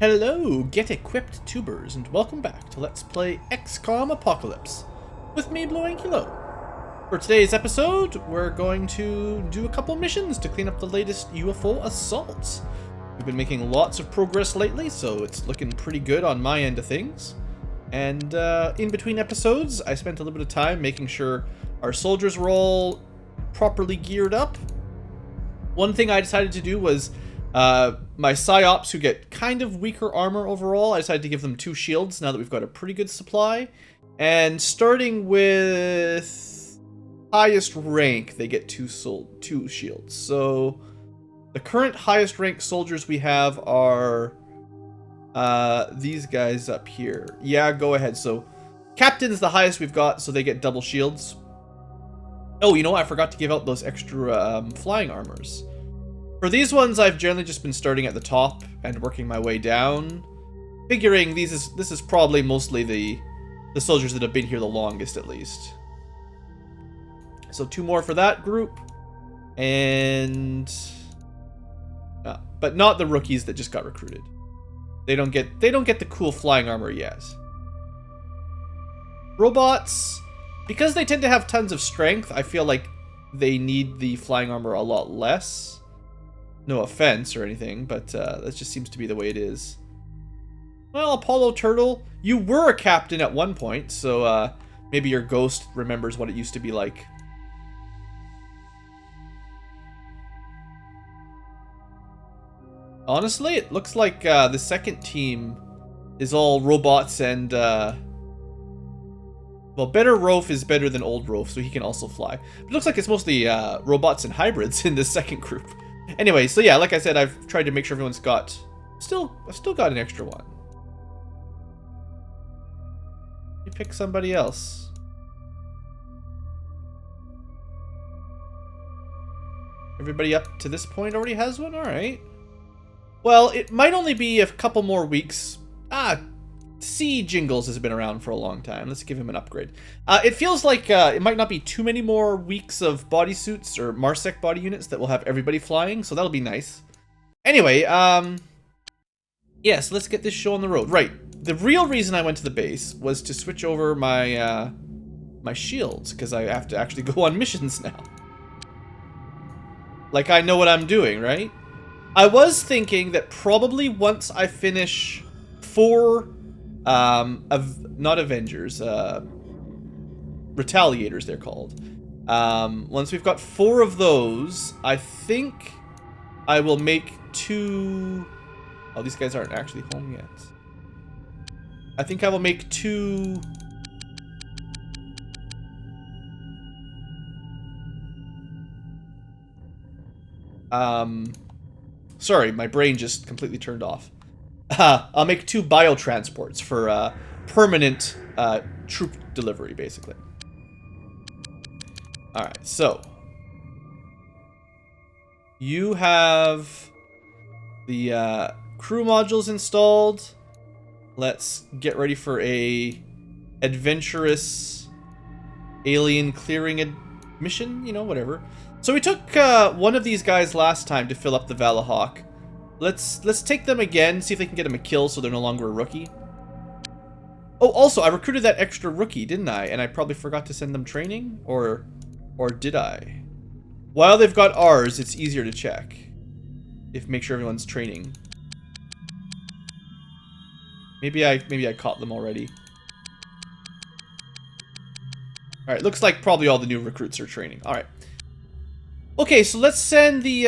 Hello, get equipped tubers, and welcome back to Let's Play XCOM Apocalypse with me, BlueAnkylo. For today's episode, we're going to do a couple missions to clean up the latest UFO assaults. We've been making lots of progress lately, so it's looking pretty good on my end of things. And in between episodes, I spent a little bit of time making sure our soldiers were all properly geared up. One thing I decided to do was my PsyOps, who get kind of weaker armor overall, I decided to give them 2 shields now that we've got a pretty good supply. And starting with highest rank, they get 2 shields. So the current highest rank soldiers we have are these guys up here. Yeah, go ahead. So Captain's the highest we've got, so they get double shields. Oh, you know what? I forgot to give out those extra flying armors. For these ones, I've generally just been starting at the top and working my way down, figuring this is probably mostly the soldiers that have been here the longest, at least. So 2 more for that group, and but not the rookies that just got recruited. They don't get the cool flying armor yet. Robots, because they tend to have tons of strength, I feel like they need the flying armor a lot less. No offense or anything, but that just seems to be the way it is. Well, Apollo Turtle, you were a captain at one point, so maybe your ghost remembers what it used to be like. Honestly, it looks like the second team is all robots and... well, better Rolf is better than old Rolf, so he can also fly. But it looks like it's mostly robots and hybrids in this second group. Anyway, so yeah, like I said, I've tried to make sure everyone's got... I've still got an extra one. You pick somebody else. Everybody up to this point already has one? Alright. Well, it might only be a couple more weeks. C. Jingles has been around for a long time. Let's give him an upgrade. It feels like it might not be too many more weeks of bodysuits or Marsec body units that will have everybody flying, so that'll be nice. Anyway, yes, let's get this show on the road. Right, the real reason I went to the base was to switch over my my shields, because I have to actually go on missions now. Like, I know what I'm doing, right? I was thinking that probably once I finish 4... not Avengers, Retaliators they're called. Once we've got 4 of those, I think I will make 2... Oh, these guys aren't actually home yet. I think I will make 2... Sorry, my brain just completely turned off. I'll make 2 biotransports for permanent troop delivery, basically. Alright, so you have the crew modules installed. Let's get ready for a adventurous alien clearing mission, you know, whatever. So we took one of these guys last time to fill up the Valahawk. Let's take them again, see if they can get him a kill so they're no longer a rookie. Oh, also, I recruited that extra rookie, didn't I? And I probably forgot to send them training? Or did I? While they've got ours, it's easier to check. Make sure everyone's training. Maybe I caught them already. Alright, looks like probably all the new recruits are training. Alright. Okay, so let's send the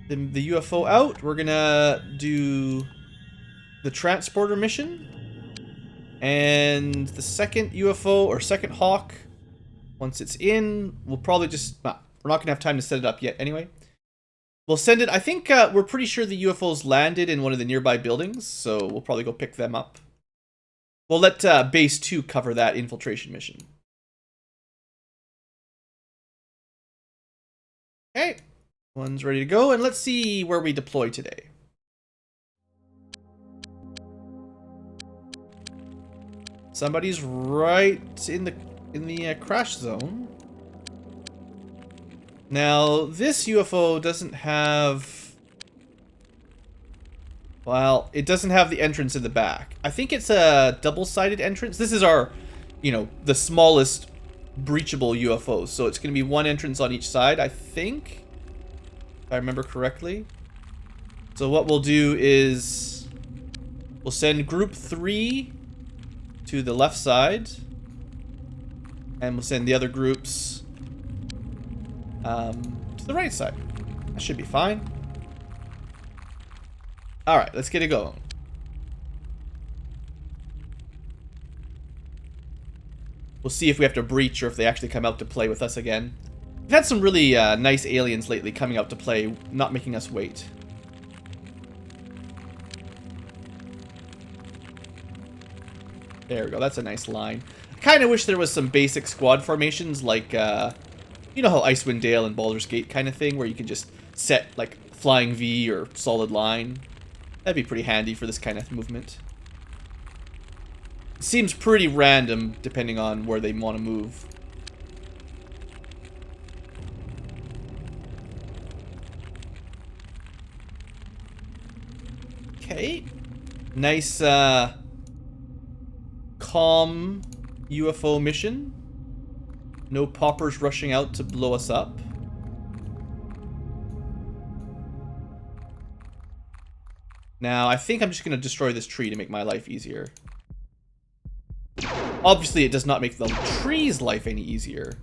UFO out. We're gonna do the transporter mission, and the second UFO or second Hawk, once it's in, we'll probably just we're not gonna have time to set it up yet anyway. We'll send it. I think we're pretty sure the UFOs landed in one of the nearby buildings, so we'll probably go pick them up. We'll let base 2 cover that infiltration mission. Okay. One's ready to go, and let's see where we deploy today. Somebody's right in the crash zone. Now, this UFO doesn't have Well, it doesn't have the entrance in the back. I think it's a double-sided entrance. This is our, you know, the smallest breachable UFOs. So it's going to be one entrance on each side, I think. If I remember correctly. So what we'll do is we'll send group 3 to the left side. And we'll send the other groups to the right side. That should be fine. Alright, let's get it going. We'll see if we have to breach or if they actually come out to play with us again. We've had some really nice aliens lately coming out to play, not making us wait. There we go, that's a nice line. I kind of wish there was some basic squad formations like, you know how Icewind Dale and Baldur's Gate kind of thing, where you can just set, like, flying V or solid line. That'd be pretty handy for this kind of movement. It seems pretty random depending on where they want to move. Okay. Nice, calm UFO mission. No poppers rushing out to blow us up. Now, I think I'm just going to destroy this tree to make my life easier. Obviously, it does not make the tree's life any easier.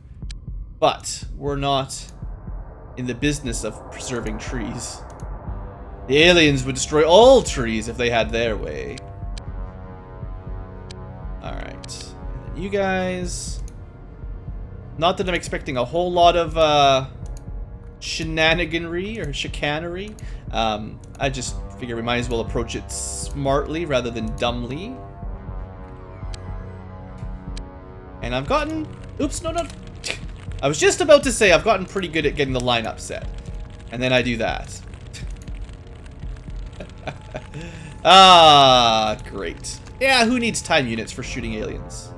But we're not in the business of preserving trees. The aliens would destroy all trees if they had their way. Alright. You guys... Not that I'm expecting a whole lot of shenaniganry or chicanery. I just figure we might as well approach it smartly rather than dumbly. And I've gotten... Oops, no. I was just about to say I've gotten pretty good at getting the lineup set. And then I do that. Ah, great. Yeah, who needs time units for shooting aliens?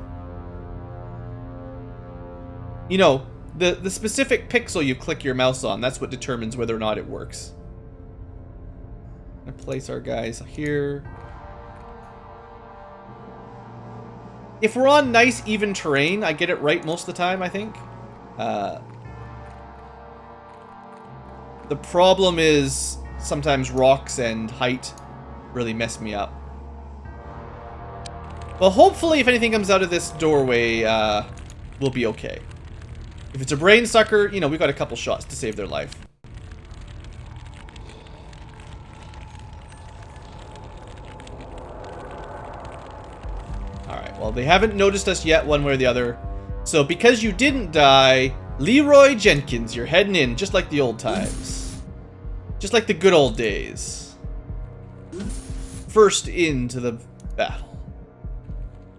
You know, the specific pixel you click your mouse on, that's what determines whether or not it works. I'm gonna place our guys here. If we're on nice, even terrain, I get it right most of the time, I think. The problem is sometimes rocks and height really mess me up. Well, hopefully if anything comes out of this doorway, we'll be okay. If it's a brain sucker, you know, we've got a couple shots to save their life. Alright, well, they haven't noticed us yet, one way or the other. So, because you didn't die, Leroy Jenkins, you're heading in, just like the old times. Just like the good old days. First into the battle.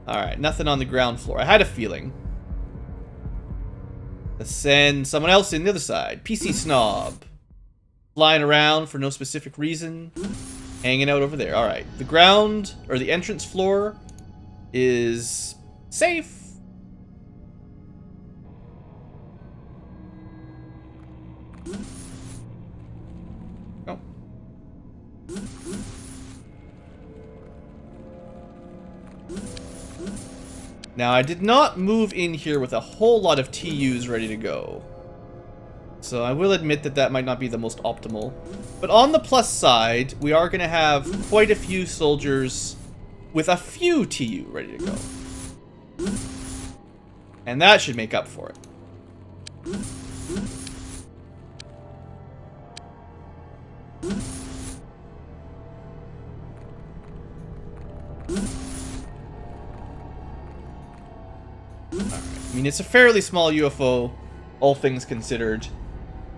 Alright, nothing on the ground floor. I had a feeling. Let's send someone else in the other side. PC Snob. Flying around for no specific reason. Hanging out over there. Alright, the ground, or the entrance floor, is safe. Oh. Now, I did not move in here with a whole lot of TUs ready to go. So I will admit that that might not be the most optimal. But on the plus side, we are going to have quite a few soldiers with a few TU ready to go. And that should make up for it. I mean, it's a fairly small UFO, all things considered.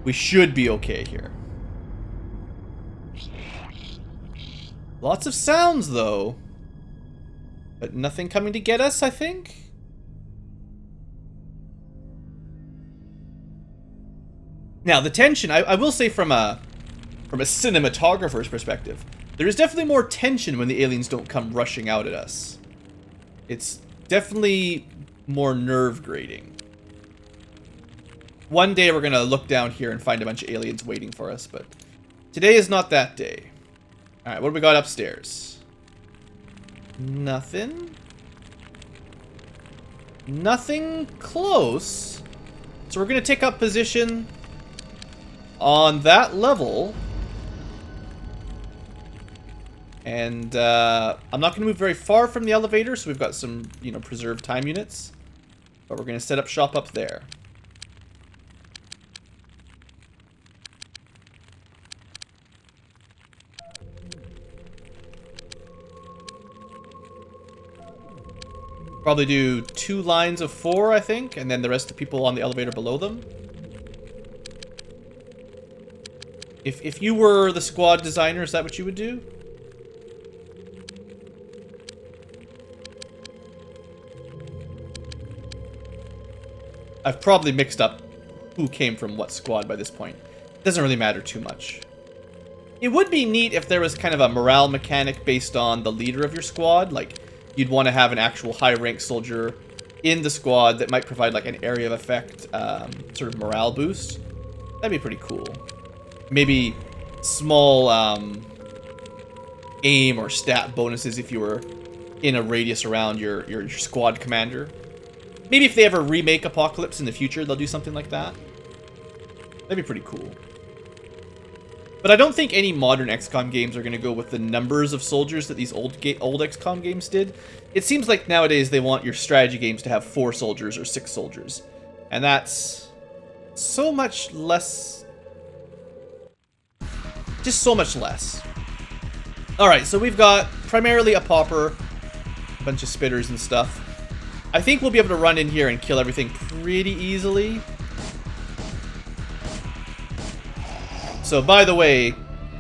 We should be okay here. Lots of sounds, though. But nothing coming to get us, I think? Now, the tension, I will say from a cinematographer's perspective, there is definitely more tension when the aliens don't come rushing out at us. It's definitely more nerve-grating. One day we're gonna look down here and find a bunch of aliens waiting for us, but today is not that day. Alright, what do we got upstairs? Nothing. Nothing close. So we're going to take up position on that level. And I'm not going to move very far from the elevator, so we've got some, you know, preserved time units. But we're going to set up shop up there. Probably do 2 lines of 4, I think, and then the rest of the people on the elevator below them. If you were the squad designer, is that what you would do? I've probably mixed up who came from what squad by this point. It doesn't really matter too much. It would be neat if there was kind of a morale mechanic based on the leader of your squad. Like, you'd want to have an actual high-rank soldier in the squad that might provide like an area of effect sort of morale boost. That'd be pretty cool. Maybe small aim or stat bonuses if you were in a radius around your squad commander. Maybe if they ever remake Apocalypse in the future, they'll do something like that. That'd be pretty cool. But I don't think any modern XCOM games are going to go with the numbers of soldiers that these old XCOM games did. It seems like nowadays they want your strategy games to have 4 soldiers or 6 soldiers. And that's so much less. Just so much less. Alright, so we've got primarily a popper, a bunch of spitters and stuff. I think we'll be able to run in here and kill everything pretty easily. So, by the way,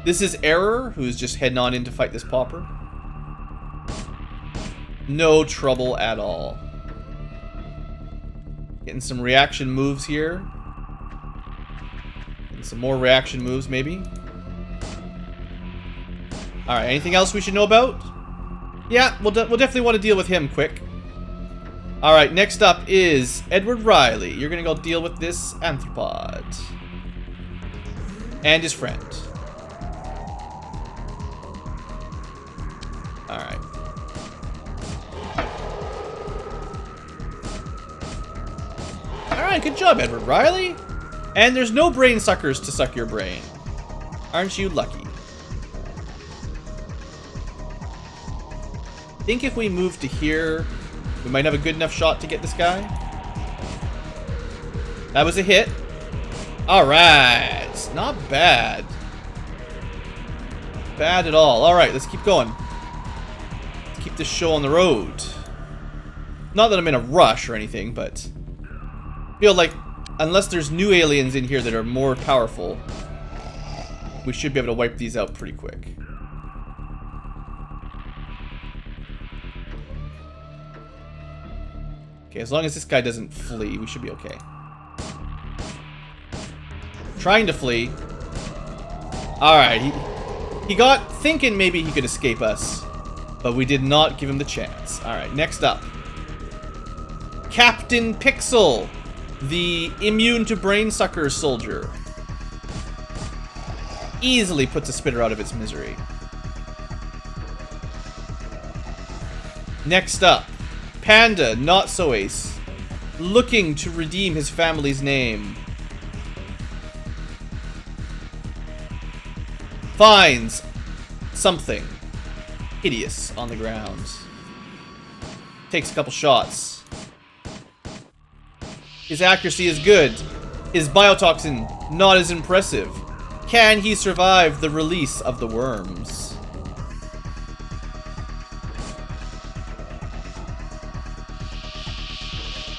this is Error, who's just heading on in to fight this popper. No trouble at all. Getting some reaction moves here. And some more reaction moves, maybe. Alright, anything else we should know about? Yeah, we'll definitely want to deal with him quick. Alright, next up is Edward Riley. You're gonna go deal with this anthropod. And his friend. Alright. Alright, good job, Edward Riley. And there's no brain suckers to suck your brain. Aren't you lucky? I think if we move to here, we might have a good enough shot to get this guy. That was a hit. Alright. Not bad. Bad at all. Alright, let's keep going. Let's keep this show on the road. Not that I'm in a rush or anything, but I feel like unless there's new aliens in here that are more powerful, we should be able to wipe these out pretty quick. Okay, as long as this guy doesn't flee, we should be okay. Trying to flee. Alright, he got thinking maybe he could escape us, but we did not give him the chance. Alright, next up. Captain Pixel, the immune to brain sucker soldier. Easily puts a spitter out of its misery. Next up. Panda, not so ace, looking to redeem his family's name. Finds something hideous on the ground. Takes a couple shots. His accuracy is good. His biotoxin, not as impressive. Can he survive the release of the worms?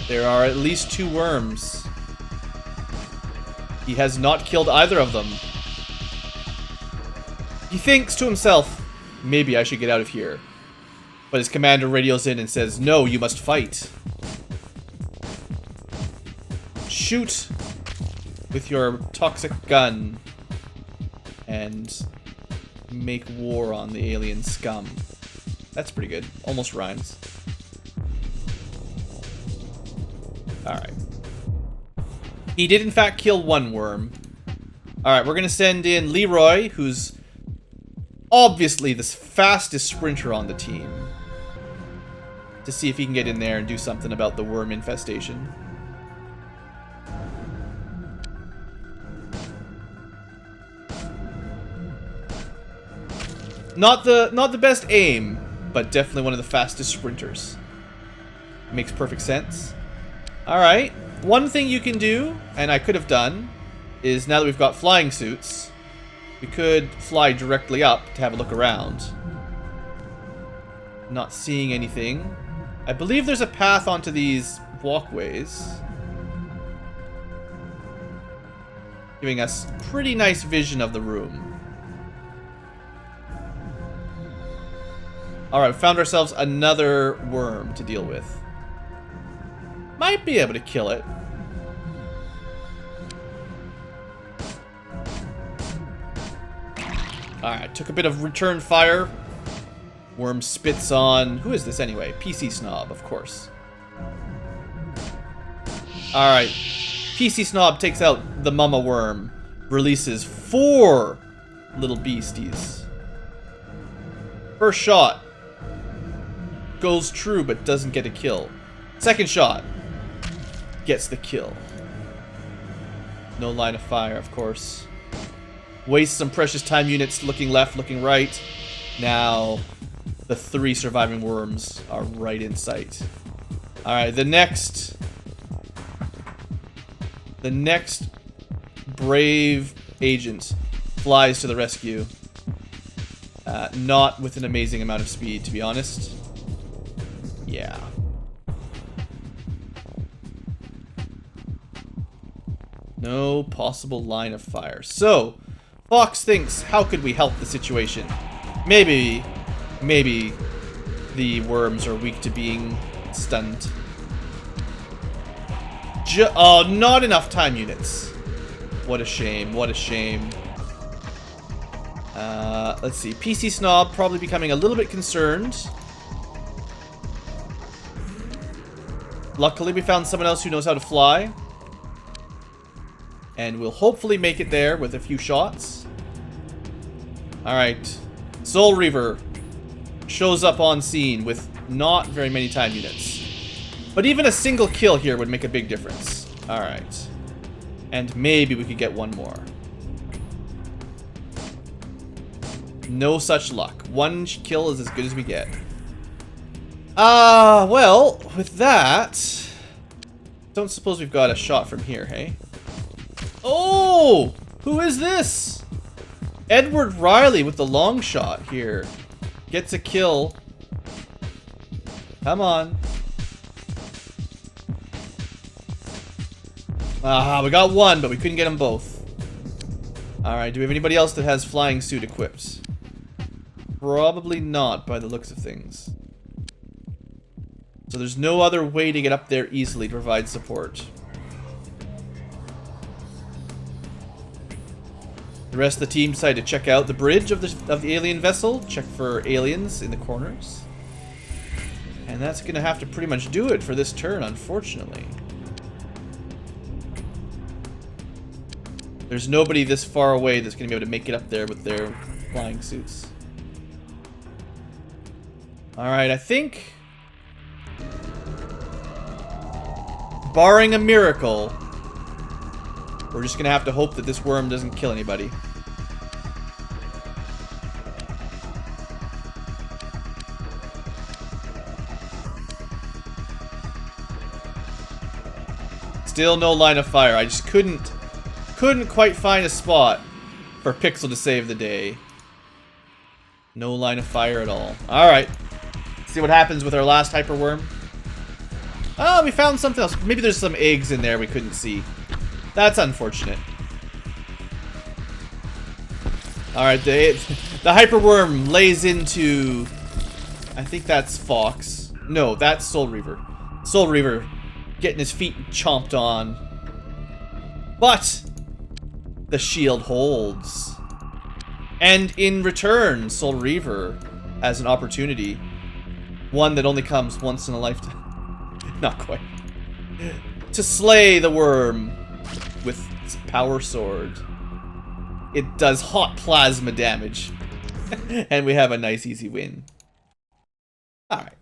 There are at least 2 worms. He has not killed either of them. He thinks to himself, maybe I should get out of here. But his commander radios in and says, no, you must fight. Shoot with your toxic gun and make war on the alien scum. That's pretty good. Almost rhymes. Alright. He did in fact kill 1 worm. Alright, we're gonna send in Leroy, who's obviously the fastest sprinter on the team, to see if he can get in there and do something about the worm infestation. Not the best aim, but definitely one of the fastest sprinters. Makes perfect sense. Alright, one thing you can do, and I could have done, is now that we've got flying suits, we could fly directly up to have a look around. Not seeing anything. I believe there's a path onto these walkways, giving us pretty nice vision of the room. Alright, found ourselves another worm to deal with. Might be able to kill it. Alright, took a bit of return fire. Worm spits on... Who is this anyway? PC Snob, of course. Alright. PC Snob takes out the mama worm. Releases 4 little beasties. First shot. Goes true, but doesn't get a kill. Second shot. Gets the kill. No line of fire, of course. Wastes some precious time units looking left, looking right. Now, the 3 surviving worms are right in sight. Alright, the next brave agent flies to the rescue. Not with an amazing amount of speed, to be honest. Yeah. No possible line of fire. So, Fox thinks, how could we help the situation? Maybe the worms are weak to being stunned. Oh, not enough time units. What a shame, what a shame. Let's see. PC Snob probably becoming a little bit concerned. Luckily, we found someone else who knows how to fly. And we'll hopefully make it there with a few shots. Alright. Soul Reaver shows up on scene with not very many time units. But even a single kill here would make a big difference. Alright. And maybe we could get one more. No such luck. One kill is as good as we get. Well, with that... Don't suppose we've got a shot from here, hey? Oh! Who is this? Edward Riley with the long shot here. Gets a kill. Come on. We got one, but we couldn't get them both. Alright, do we have anybody else that has flying suit equipped? Probably not, by the looks of things. So there's no other way to get up there easily to provide support. The rest of the team decided to check out the bridge of the alien vessel, check for aliens in the corners. And that's going to have to pretty much do it for this turn, unfortunately. There's nobody this far away that's going to be able to make it up there with their flying suits. Alright, I think... barring a miracle, we're just going to have to hope that this worm doesn't kill anybody. Still no line of fire. I just couldn't quite find a spot for Pixel to save the day. No line of fire at all. Alright. See what happens with our last hyperworm. Oh, we found something else. Maybe there's some eggs in there we couldn't see. That's unfortunate. Alright, the hyperworm lays into... I think that's Fox. No, that's Soul Reaver. Soul Reaver getting his feet chomped on. But the shield holds. And in return, Soul Reaver has an opportunity. One that only comes once in a lifetime. Not quite. To slay the worm with its power sword. It does hot plasma damage. And we have a nice easy win. Alright.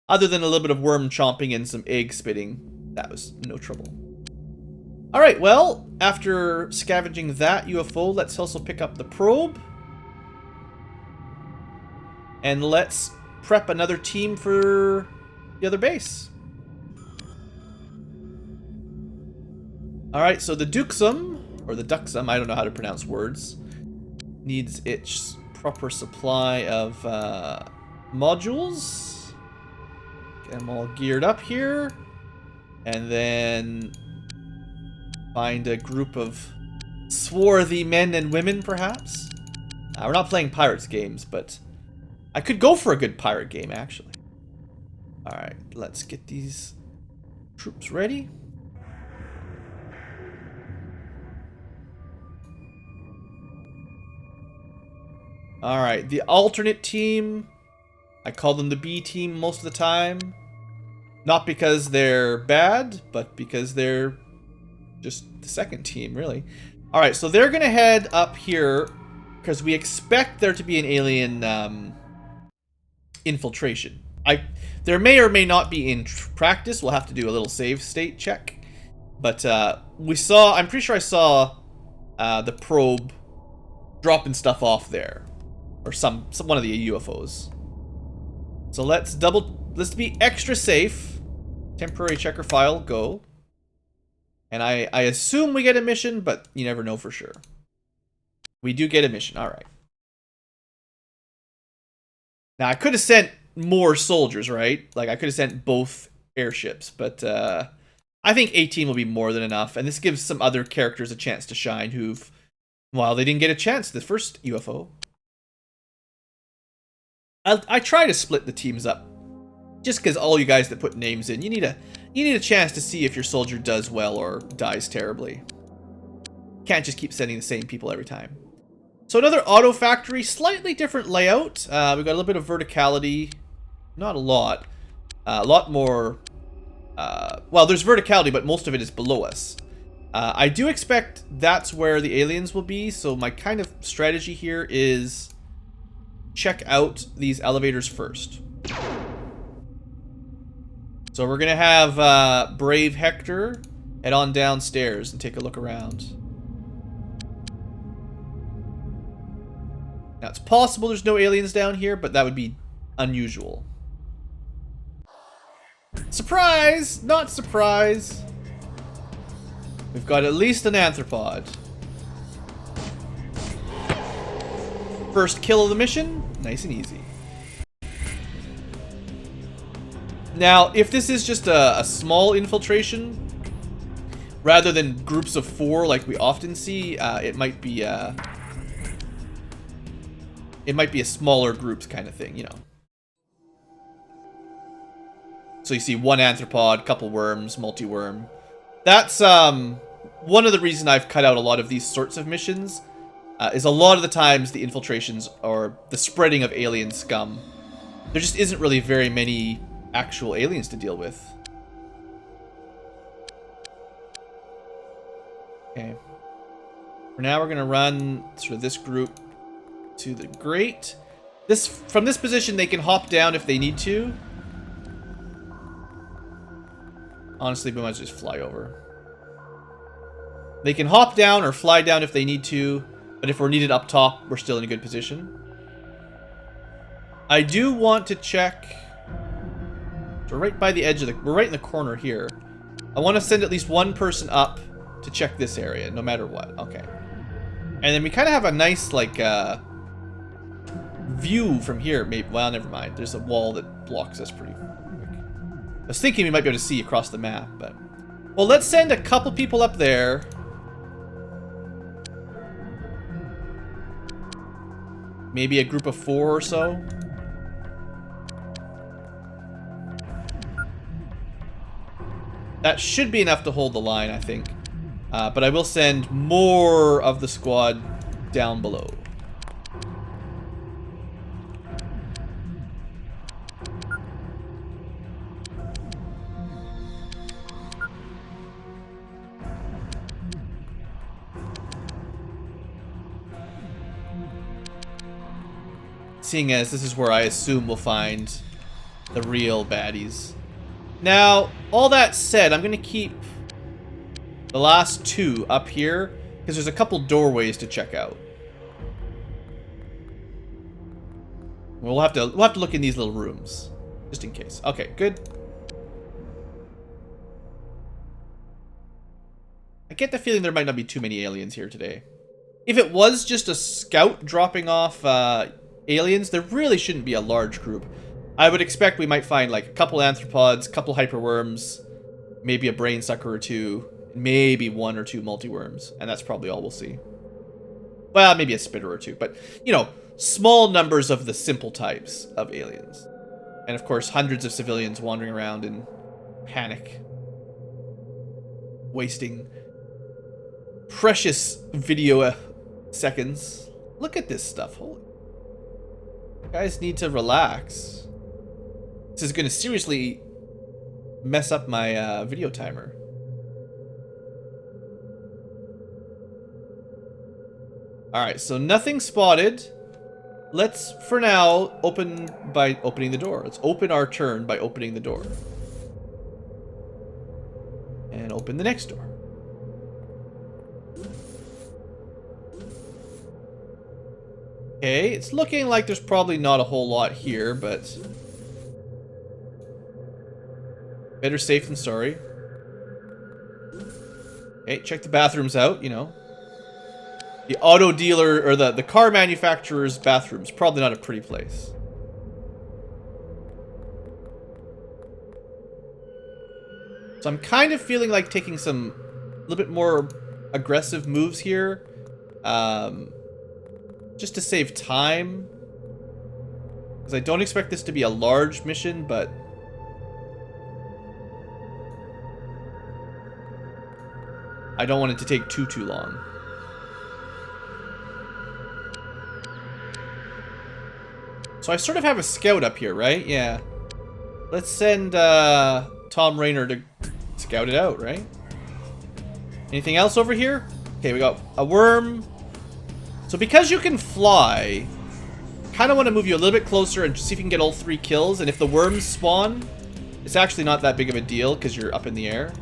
Other than a little bit of worm chomping and some egg spitting, that was no trouble. Alright, well, after scavenging that UFO, let's also pick up the probe. And let's prep another team for the other base. Alright, so the Duxum, or the Duxum, I don't know how to pronounce words, needs its proper supply of modules. Get them all geared up here. And then find a group of swarthy men and women, perhaps. We're not playing pirates games, but I could go for a good pirate game, actually. Alright, let's get these troops ready. Alright, the alternate team, I call them the B team most of the time. Not because they're bad, but because they're just the second team, really. Alright, so they're going to head up here because we expect there to be an alien infiltration. There may or may not be in practice. We'll have to do a little save state check. But I'm pretty sure I saw the probe dropping stuff off there. Or one of the UFOs. So let's be extra safe. Temporary checker file, go. And I assume we get a mission, but you never know for sure. We do get a mission, alright. Now I could have sent more soldiers, right? Like I could have sent both airships, but I think 18 will be more than enough. And this gives some other characters a chance to shine who've, well, they didn't get a chance the first UFO. I try to split the teams up, just because all you guys that put names in, you need a chance to see if your soldier does well or dies terribly. Can't just keep sending the same people every time. So another auto factory, slightly different layout. We've got a little bit of verticality, not a lot more. Well, there's verticality, but most of it is below us. I do expect that's where the aliens will be. So my kind of strategy here is check out these elevators first. So we're going to have Brave Hector head on downstairs and take a look around. Now, it's possible there's no aliens down here, but that would be unusual. Surprise! Not surprise! We've got at least an anthropod. First kill of the mission, nice and easy. Now, if this is just a small infiltration, rather than groups of 4 like we often see, it might be a smaller groups kind of thing, you know. So you see one anthropod, couple worms, multi-worm. That's one of the reasons I've cut out a lot of these sorts of missions. Is a lot of the times the infiltrations or the spreading of alien scum, there just isn't really very many actual aliens to deal with. Okay. For now, we're going to run sort of this group to the grate. From this position, they can hop down if they need to. Honestly, we might just fly over. They can hop down or fly down if they need to. But if we're needed up top, we're still in a good position. I do want to check. So we're right by the edge of we're right in the corner here. I want to send at least one person up to check this area, no matter what. Okay. And then we kind of have a nice, like, view from here. Maybe, well, never mind. There's a wall that blocks us pretty quick. I was thinking we might be able to see across the map, but... Well, let's send a couple people up there. Maybe a group of 4 or so. That should be enough to hold the line, I think. But I will send more of the squad down below. seeing as this is where I assume we'll find the real baddies. Now, all that said, I'm going to keep the last two up here, because there's a couple doorways to check out. We'll have to look in these little rooms, just in case. Okay, good. I get the feeling there might not be too many aliens here today. If it was just a scout dropping off aliens, there really shouldn't be a large group. I would expect we might find like a couple anthropods, couple hyperworms, maybe a brain sucker or two, maybe one or two multiworms, and that's probably all we'll see. Well, maybe a spitter or two, but, you know, small numbers of the simple types of aliens. And of course, hundreds of civilians wandering around in panic, wasting precious video seconds. Look at this stuff. Holy. You guys need to relax. This is going to seriously mess up my video timer. Alright, so nothing spotted. Let's, for now, open by opening the door. Let's open our turn by opening the door. And open the next door. Okay, it's looking like there's probably not a whole lot here, but better safe than sorry. Okay, check the bathrooms out, you know. The auto dealer, or the car manufacturer's bathroom's probably not a pretty place. So I'm kind of feeling like taking some a little bit more aggressive moves here. Just to save time. Because I don't expect this to be a large mission, but I don't want it to take too long. So I sort of have a scout up here, right? Yeah. Let's send Tom Rainer to scout it out, right? Anything else over here? Okay, we got a worm. So because you can fly, kind of want to move you a little bit closer and see if you can get all 3 kills. And if the worms spawn, it's actually not that big of a deal because you're up in the air.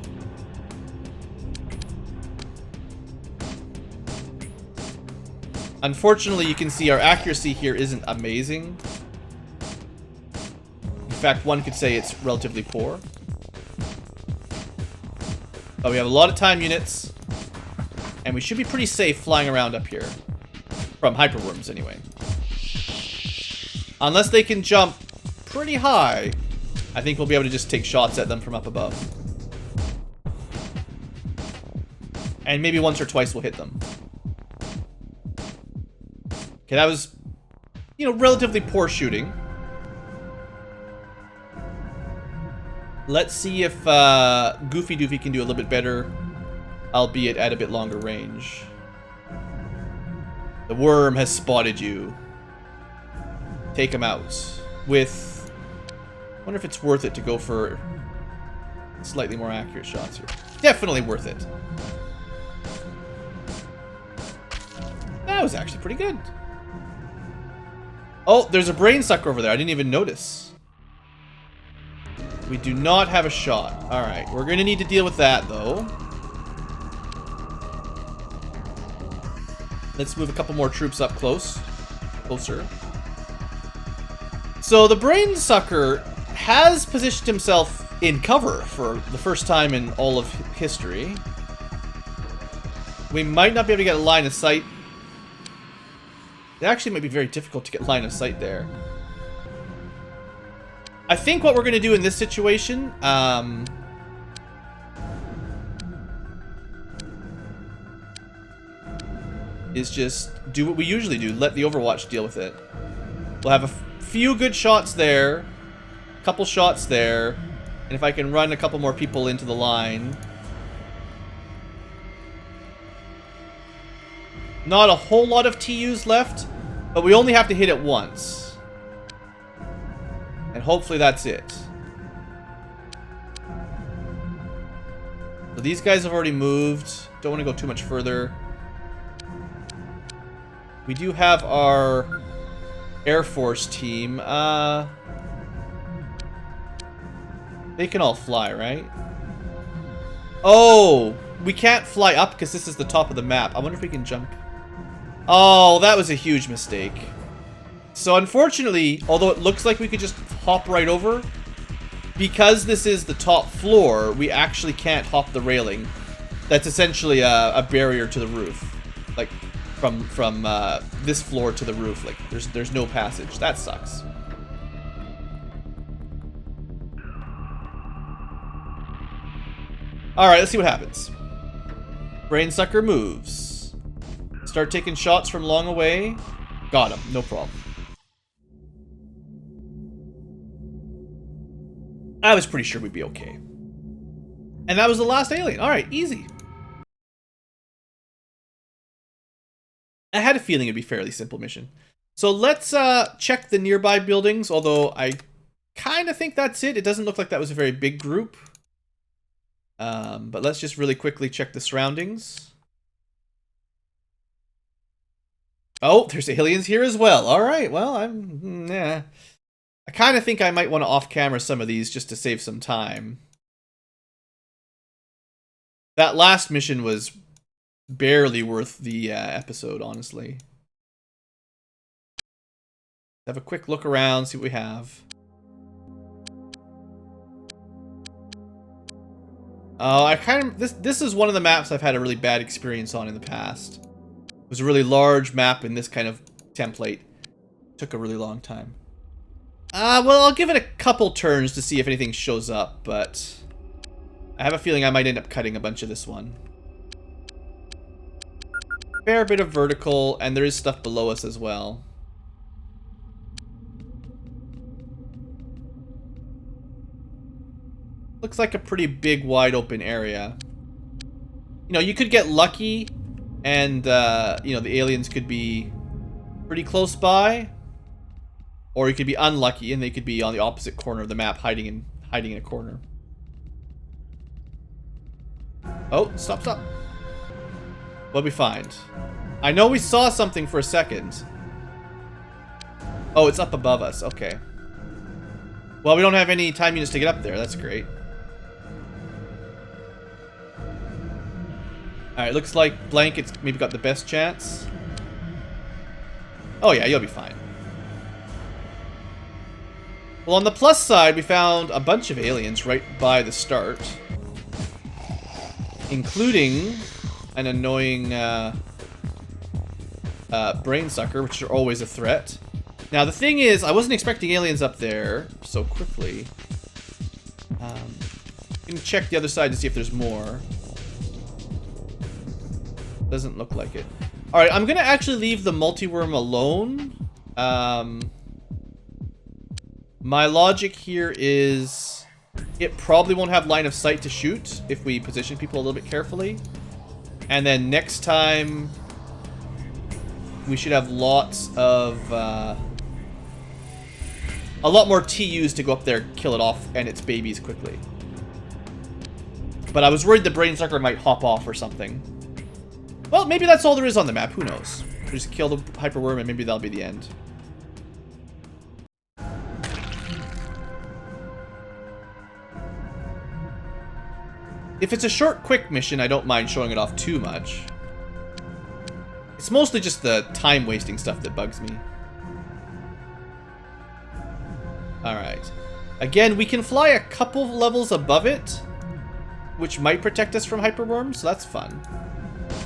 Unfortunately, you can see our accuracy here isn't amazing. In fact, one could say it's relatively poor. But we have a lot of time units, and we should be pretty safe flying around up here. From hyperworms, anyway. Unless they can jump pretty high, I think we'll be able to just take shots at them from up above. And maybe once or twice we'll hit them. Okay, that was, you know, relatively poor shooting. Let's see if Goofy Doofy can do a little bit better, albeit at a bit longer range. The worm has spotted you. Take him out. With... I wonder if it's worth it to go for slightly more accurate shots here. Definitely worth it. That was actually pretty good. Oh, there's a brain sucker over there. I didn't even notice. We do not have a shot. Alright, we're going to need to deal with that, though. Let's move a couple more troops up closer. So the brain sucker has positioned himself in cover for the first time in all of history. We might not be able to get a line of sight. It actually might be very difficult to get line of sight there. I think what we're going to do in this situation, is just do what we usually do. Let the Overwatch deal with it. We'll have a few good shots there. A couple shots there. And if I can run a couple more people into the line. Not a whole lot of TUs left. But we only have to hit it once. And hopefully that's it. So these guys have already moved. Don't want to go too much further. We do have our Air Force team. They can all fly, right? Oh, we can't fly up because this is the top of the map. I wonder if we can jump. Oh, that was a huge mistake. So unfortunately, although it looks like we could just hop right over, because this is the top floor, we actually can't hop the railing. That's essentially a barrier to the roof. Like, from this floor to the roof. Like, there's no passage. That sucks. Alright, let's see what happens. Brainsucker moves. Start taking shots from long away. Got him, no problem. I was pretty sure we'd be okay. And that was the last alien. Alright, easy. I had a feeling it'd be a fairly simple mission. So let's check the nearby buildings, although I kind of think that's it. It doesn't look like that was a very big group. But let's just really quickly check the surroundings. Oh, there's aliens here as well. Alright, well, I kind of think I might want to off-camera some of these just to save some time. That last mission was barely worth the episode, honestly. Have a quick look around, see what we have. Oh, this is one of the maps I've had a really bad experience on in the past. It was a really large map in this kind of template. Took a really long time. Well, I'll give it a couple turns to see if anything shows up, but I have a feeling I might end up cutting a bunch of this one. Fair bit of vertical, and there is stuff below us as well. Looks like a pretty big, wide open area. You know, you could get lucky, and, you know, the aliens could be pretty close by. Or you could be unlucky, and they could be on the opposite corner of the map, hiding in a corner. Oh, stop. What'd we find? I know we saw something for a second. Oh, it's up above us. Okay. Well, we don't have any time units to get up there. That's great. Alright, looks like Blanket's maybe got the best chance. Oh yeah, you'll be fine. Well, on the plus side, we found a bunch of aliens right by the start. Including an annoying brainsucker, which are always a threat. Now, the thing is, I wasn't expecting aliens up there so quickly. You can check the other side to see if there's more. Doesn't look like it. Alright, I'm gonna actually leave the multi-worm alone. My logic here is it probably won't have line of sight to shoot if we position people a little bit carefully. And then next time, we should have lots of, a lot more TUs to go up there, kill it off, and its babies quickly. But I was worried the brainsucker might hop off or something. Well, maybe that's all there is on the map. Who knows? We just kill the hyperworm and maybe that'll be the end. If it's a short, quick mission, I don't mind showing it off too much. It's mostly just the time-wasting stuff that bugs me. Alright. Again, we can fly a couple levels above it, which might protect us from hyperworms, so that's fun.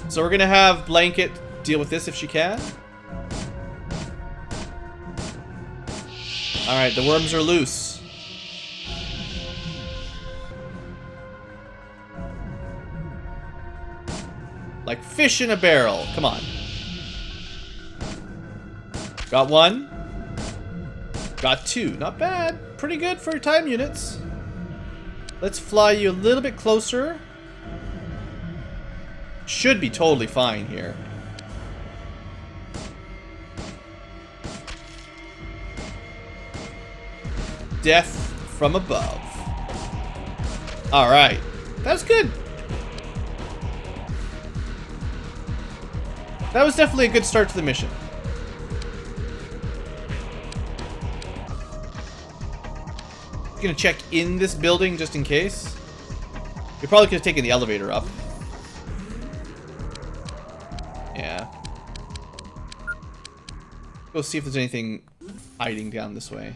So we're gonna have Blanket deal with this if she can. Alright, the worms are loose. Like fish in a barrel. Come on. Got one. Got two. Not bad. Pretty good for time units. Let's fly you a little bit closer. Should be totally fine here. Death from above. Alright. That was good. That was definitely a good start to the mission. Gonna check in this building just in case. We probably could have taken the elevator up. Yeah. Go see if there's anything hiding down this way.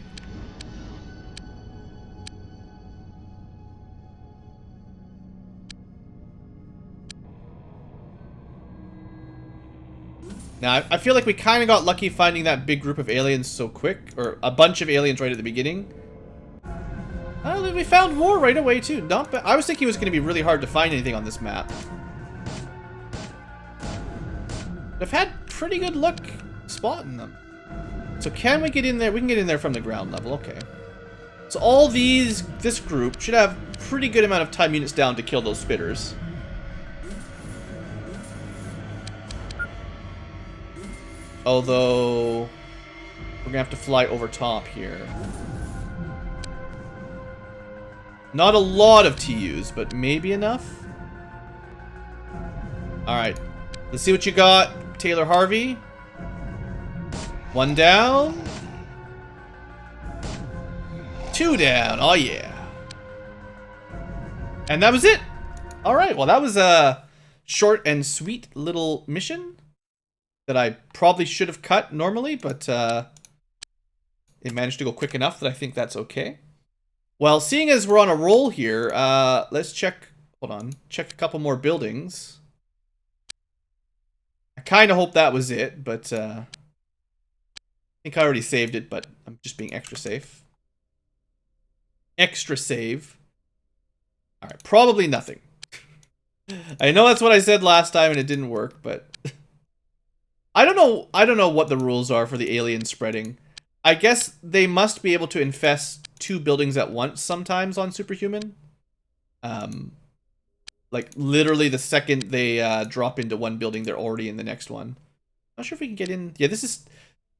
Now, I feel like we kind of got lucky finding that big group of aliens so quick. Or a bunch of aliens right at the beginning. We found more right away, too. Not bad. I was thinking it was going to be really hard to find anything on this map. I've had pretty good luck spotting them. So can we get in there? We can get in there from the ground level. Okay. So all this group should have pretty good amount of time units down to kill those spitters. Although, we're gonna have to fly over top here. Not a lot of TUs, but maybe enough. Alright. Let's see what you got, Taylor Harvey. One down. Two down. Oh, yeah. And that was it. Alright, well, that was a short and sweet little mission that I probably should have cut normally, but it managed to go quick enough that I think that's okay. Well, seeing as we're on a roll here, let's check, hold on, check a couple more buildings. I kind of hope that was it, but I think I already saved it, but I'm just being extra safe. Extra save. Alright, probably nothing. I know that's what I said last time and it didn't work, but I don't know what the rules are for the alien spreading. I guess they must be able to infest 2 buildings at once sometimes on Superhuman. Like literally the second they drop into one building, they're already in the next one. Not sure if we can get in. Yeah, this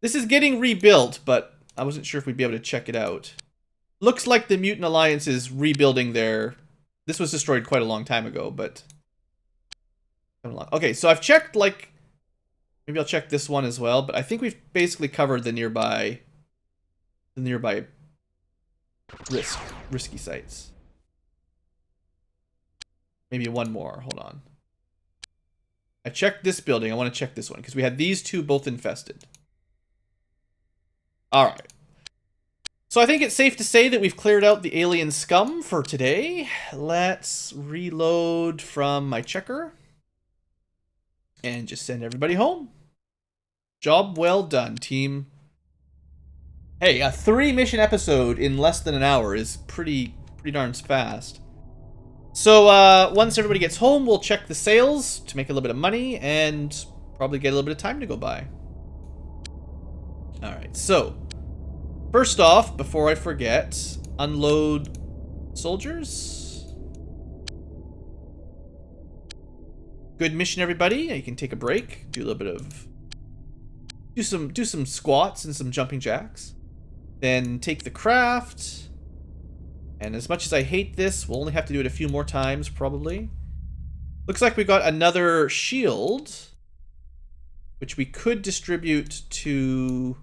is getting rebuilt, but I wasn't sure if we'd be able to check it out. Looks like the Mutant Alliance is rebuilding their. This was destroyed quite a long time ago, but okay. So I've checked like. Maybe I'll check this one as well, but I think we've basically covered the nearby risky sites. Maybe one more. Hold on. I checked this building. I want to check this one because we had these 2 both infested. All right. So I think it's safe to say that we've cleared out the alien scum for today. Let's reload from my checker and just send everybody home. Job well done, team. Hey, a 3-mission episode in less than an hour is pretty darn fast. So once everybody gets home, we'll check the sales to make a little bit of money and probably get a little bit of time to go by. Alright, so first off, before I forget, unload soldiers. Good mission, everybody. You can take a break, do a little bit of do some squats and some jumping jacks. Then take the craft. And as much as I hate this, we'll only have to do it a few more times, probably. Looks like we got another shield, which we could distribute to,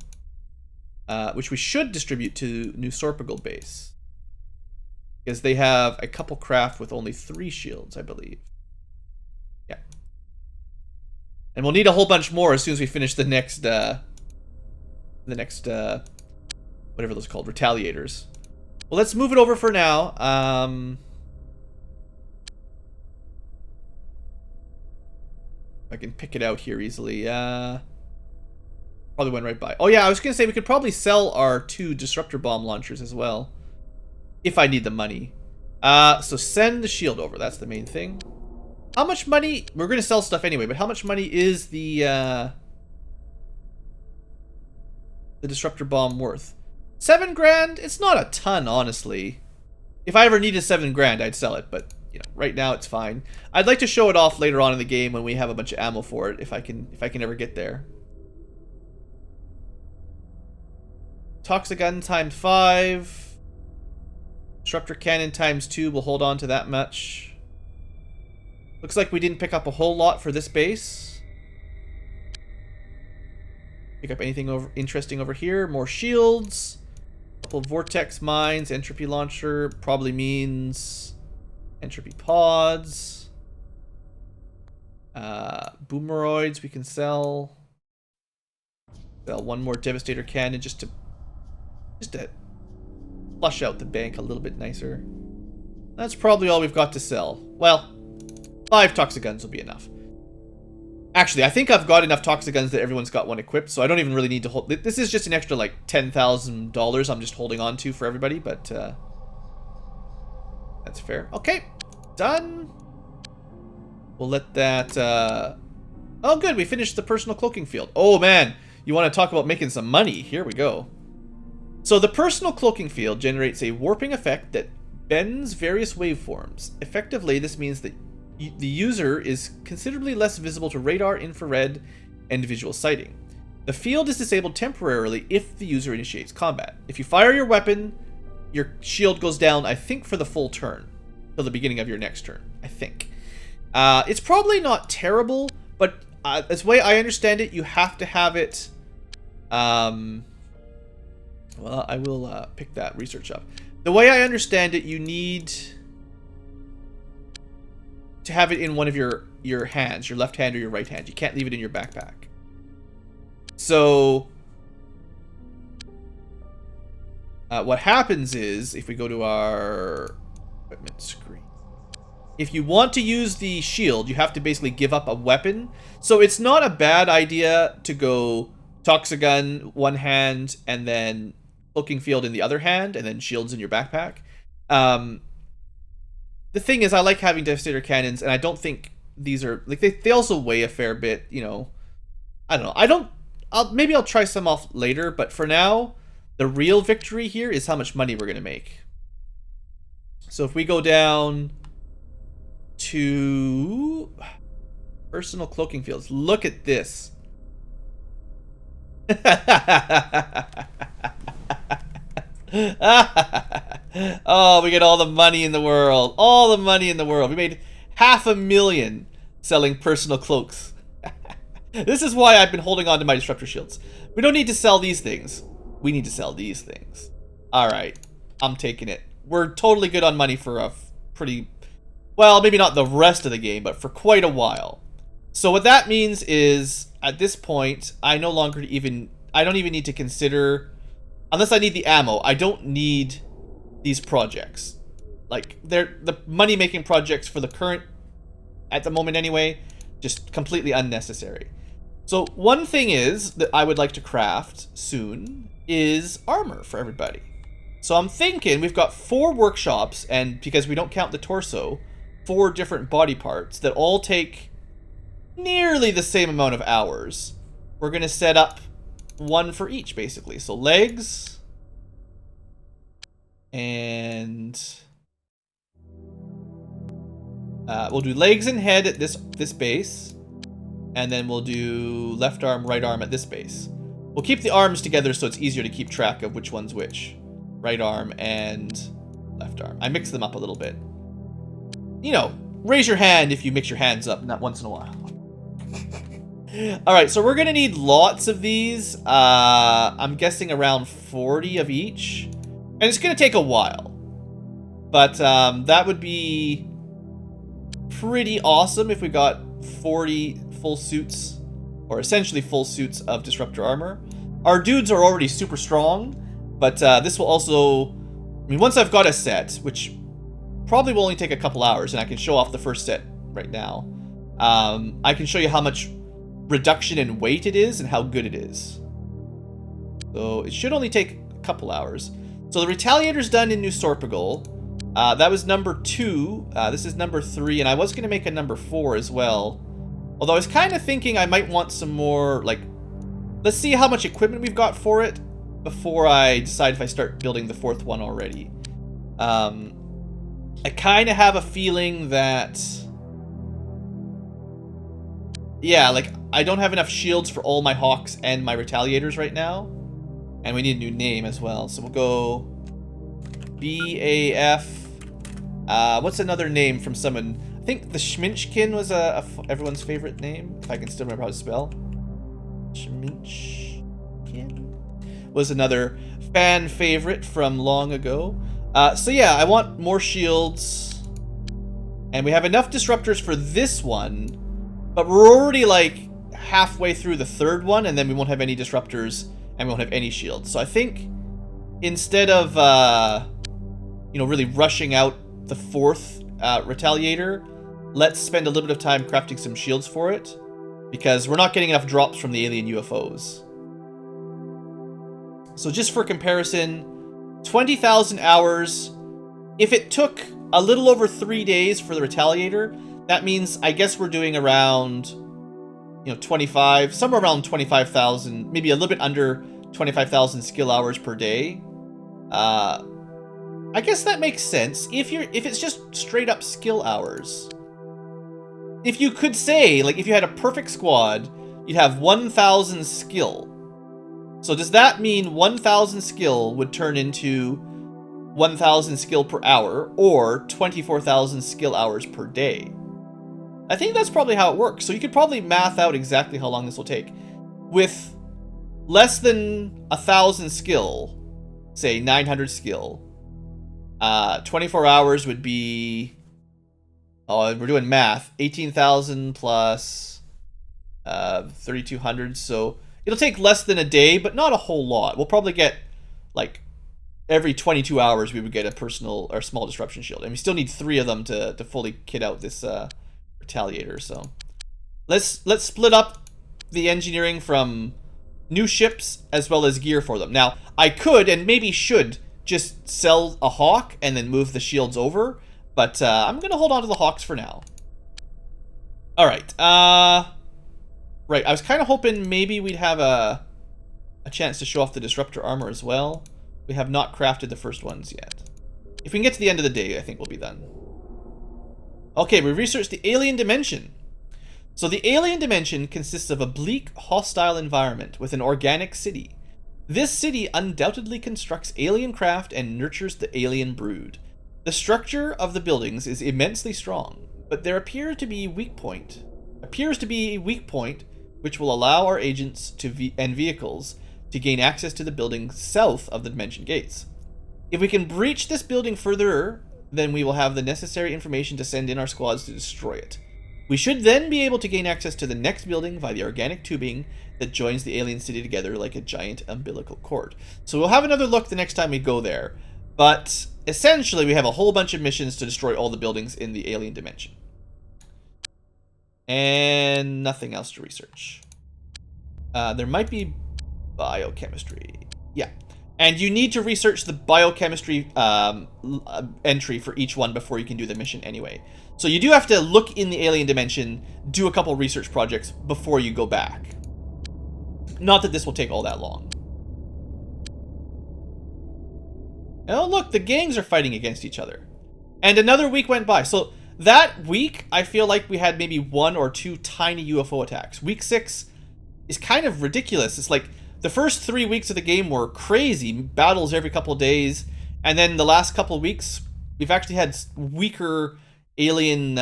which we should distribute to New Sorpigal base, because they have a couple craft with only 3 shields, I believe. Yeah, and we'll need a whole bunch more as soon as we finish the next, whatever those are called, retaliators. Well, let's move it over for now. I can pick it out here easily. Probably went right by. Oh yeah, I was gonna say we could probably sell our 2 disruptor bomb launchers as well, if I need the money. So send the shield over. That's the main thing. How much money? We're gonna sell stuff anyway, but how much money is the disruptor bomb worth? 7 grand? It's not a ton, honestly. If I ever needed 7 grand, I'd sell it, but you know, right now it's fine. I'd like to show it off later on in the game when we have a bunch of ammo for it, if I can ever get there. Toxic gun times 5. Disruptor cannon times 2. We'll hold on to that much. Looks like we didn't pick up a whole lot for this base. Pick up anything interesting over here. More shields. multiple vortex mines. Entropy launcher probably means entropy pods. Boomeroids we can sell. Sell one more devastator cannon just to flush out the bank a little bit nicer. That's probably all we've got to sell. Well, 5 toxic guns will be enough. Actually, I think I've got enough toxic guns that everyone's got one equipped, so I don't even really need to hold... This is just an extra, like, $10,000 I'm just holding on to for everybody, but, that's fair. Okay, done. We'll let that, Oh, good, we finished the personal cloaking field. Oh, man, you want to talk about making some money? Here we go. So the personal cloaking field generates a warping effect that bends various waveforms. Effectively, this means that the user is considerably less visible to radar, infrared, and visual sighting. The field is disabled temporarily if the user initiates combat. If you fire your weapon, your shield goes down, I think, for the full turn. Till the beginning of your next turn, I think. It's probably not terrible, but as the way I understand it, you have to have it... well, I will pick that research up. The way I understand it, you need... to have it in one of your hands, your left hand or your right hand. You can't leave it in your backpack. So what happens is, if we go to our equipment screen, if you want to use the shield, you have to basically give up a weapon. So it's not a bad idea to go Toxigun one hand and then cloaking field in the other hand and then shields in your backpack. The thing is, I like having devastator cannons, and I don't think these are like they also weigh a fair bit. You know, I don't know. Maybe I'll try some off later, but for now, the real victory here is how much money we're gonna make. So if we go down to personal cloaking fields, look at this. Oh, we get all the money in the world. All the money in the world. We made $500,000 selling personal cloaks. This is why I've been holding on to my disruptor shields. We don't need to sell these things. We need to sell these things. Alright, I'm taking it. We're totally good on money for a pretty... well, maybe not the rest of the game, but for quite a while. So what that means is, at this point, I don't even need to consider... unless I need the ammo, I don't need these projects. Like, they're the money-making projects for the current, at the moment anyway, just completely unnecessary. So one thing is that I would like to craft soon is armor for everybody. So I'm thinking we've got 4 workshops, and because we don't count the torso, 4 different body parts that all take nearly the same amount of hours. We're going to set up one for each, basically. So legs, and we'll do legs and head at this base, and then we'll do left arm, right arm at this base. We'll keep the arms together so it's easier to keep track of which one's which. Right arm and left arm. I mix them up a little bit. You know, raise your hand if you mix your hands up, not once in a while. Alright, so we're gonna need lots of these. I'm guessing around 40 of each. And it's gonna take a while. But that would be pretty awesome if we got 40 full suits, or essentially full suits of disruptor armor. Our dudes are already super strong, but this will also... I mean, once I've got a set, which probably will only take a couple hours, and I can show off the first set right now, I can show you how much reduction in weight it is and how good it is. So it should only take a couple hours. So the Retaliator's done in New Sorpagal. That was number 2. This is number 3, and I was going to make a number 4 as well. Although I was kind of thinking I might want some more, like... let's see how much equipment we've got for it before I decide if I start building the 4th one already. I kind of have a feeling that... yeah, like, I don't have enough shields for all my Hawks and my Retaliators right now. And we need a new name as well. So we'll go... BAF... what's another name from someone? I think the Schminchkin was everyone's favorite name, if I can still remember how to spell. Schminchkin? was another fan favorite from long ago. So yeah, I want more shields. And we have enough disruptors for this one, but we're already like halfway through the third one, and then we won't have any disruptors and we won't have any shields. So I think instead of, you know, really rushing out the fourth Retaliator, let's spend a little bit of time crafting some shields for it, because we're not getting enough drops from the alien UFOs. So just for comparison, 20,000 hours. If it took a little over 3 days for the Retaliator, that means I guess we're doing around, you know, somewhere around 25,000, maybe a little bit under 25,000 skill hours per day. I guess that makes sense if it's just straight up skill hours. If you could say, like, if you had a perfect squad, you'd have 1,000 skill. So does that mean 1,000 skill would turn into 1,000 skill per hour, or 24,000 skill hours per day? I think that's probably how it works. So you could probably math out exactly how long this will take. With less than 1,000 skill, say 900 skill, 24 hours would be, oh, we're doing math, 18,000 plus 3,200, so it'll take less than a day, but not a whole lot. We'll probably get, like, every 22 hours we would get a personal or small disruption shield, and we still need 3 of them to fully kit out this Retaliator. So let's split up the engineering from new ships as well as gear for them. Now, I could and maybe should just sell a Hawk and then move the shields over, but I'm gonna hold on to the Hawks for now. All right, right. I was kind of hoping maybe we'd have a chance to show off the disruptor armor as well. We have not crafted the first ones yet. If we can get to the end of the day, I think we'll be done. Okay, we researched the alien dimension. So the alien dimension consists of a bleak, hostile environment with an organic city. This city undoubtedly constructs alien craft and nurtures the alien brood. The structure of the buildings is immensely strong, but there appears to be a weak point which will allow our agents and vehicles to gain access to the buildings south of the dimension gates. If we can breach this building further, then we will have the necessary information to send in our squads to destroy it. We should then be able to gain access to the next building via the organic tubing that joins the alien city together like a giant umbilical cord. So we'll have another look the next time we go there, but essentially we have a whole bunch of missions to destroy all the buildings in the alien dimension. And nothing else to research. There might be biochemistry. Yeah. And you need to research the biochemistry entry for each one before you can do the mission anyway. So you do have to look in the alien dimension, do a couple research projects before you go back. Not that this will take all that long. Oh, look, the gangs are fighting against each other. And another week went by. So that week, I feel like we had maybe 1 or 2 tiny UFO attacks. Week 6 is kind of ridiculous. It's like the first 3 weeks of the game were crazy. Battles every couple of days. And then the last couple of weeks, we've actually had weaker alien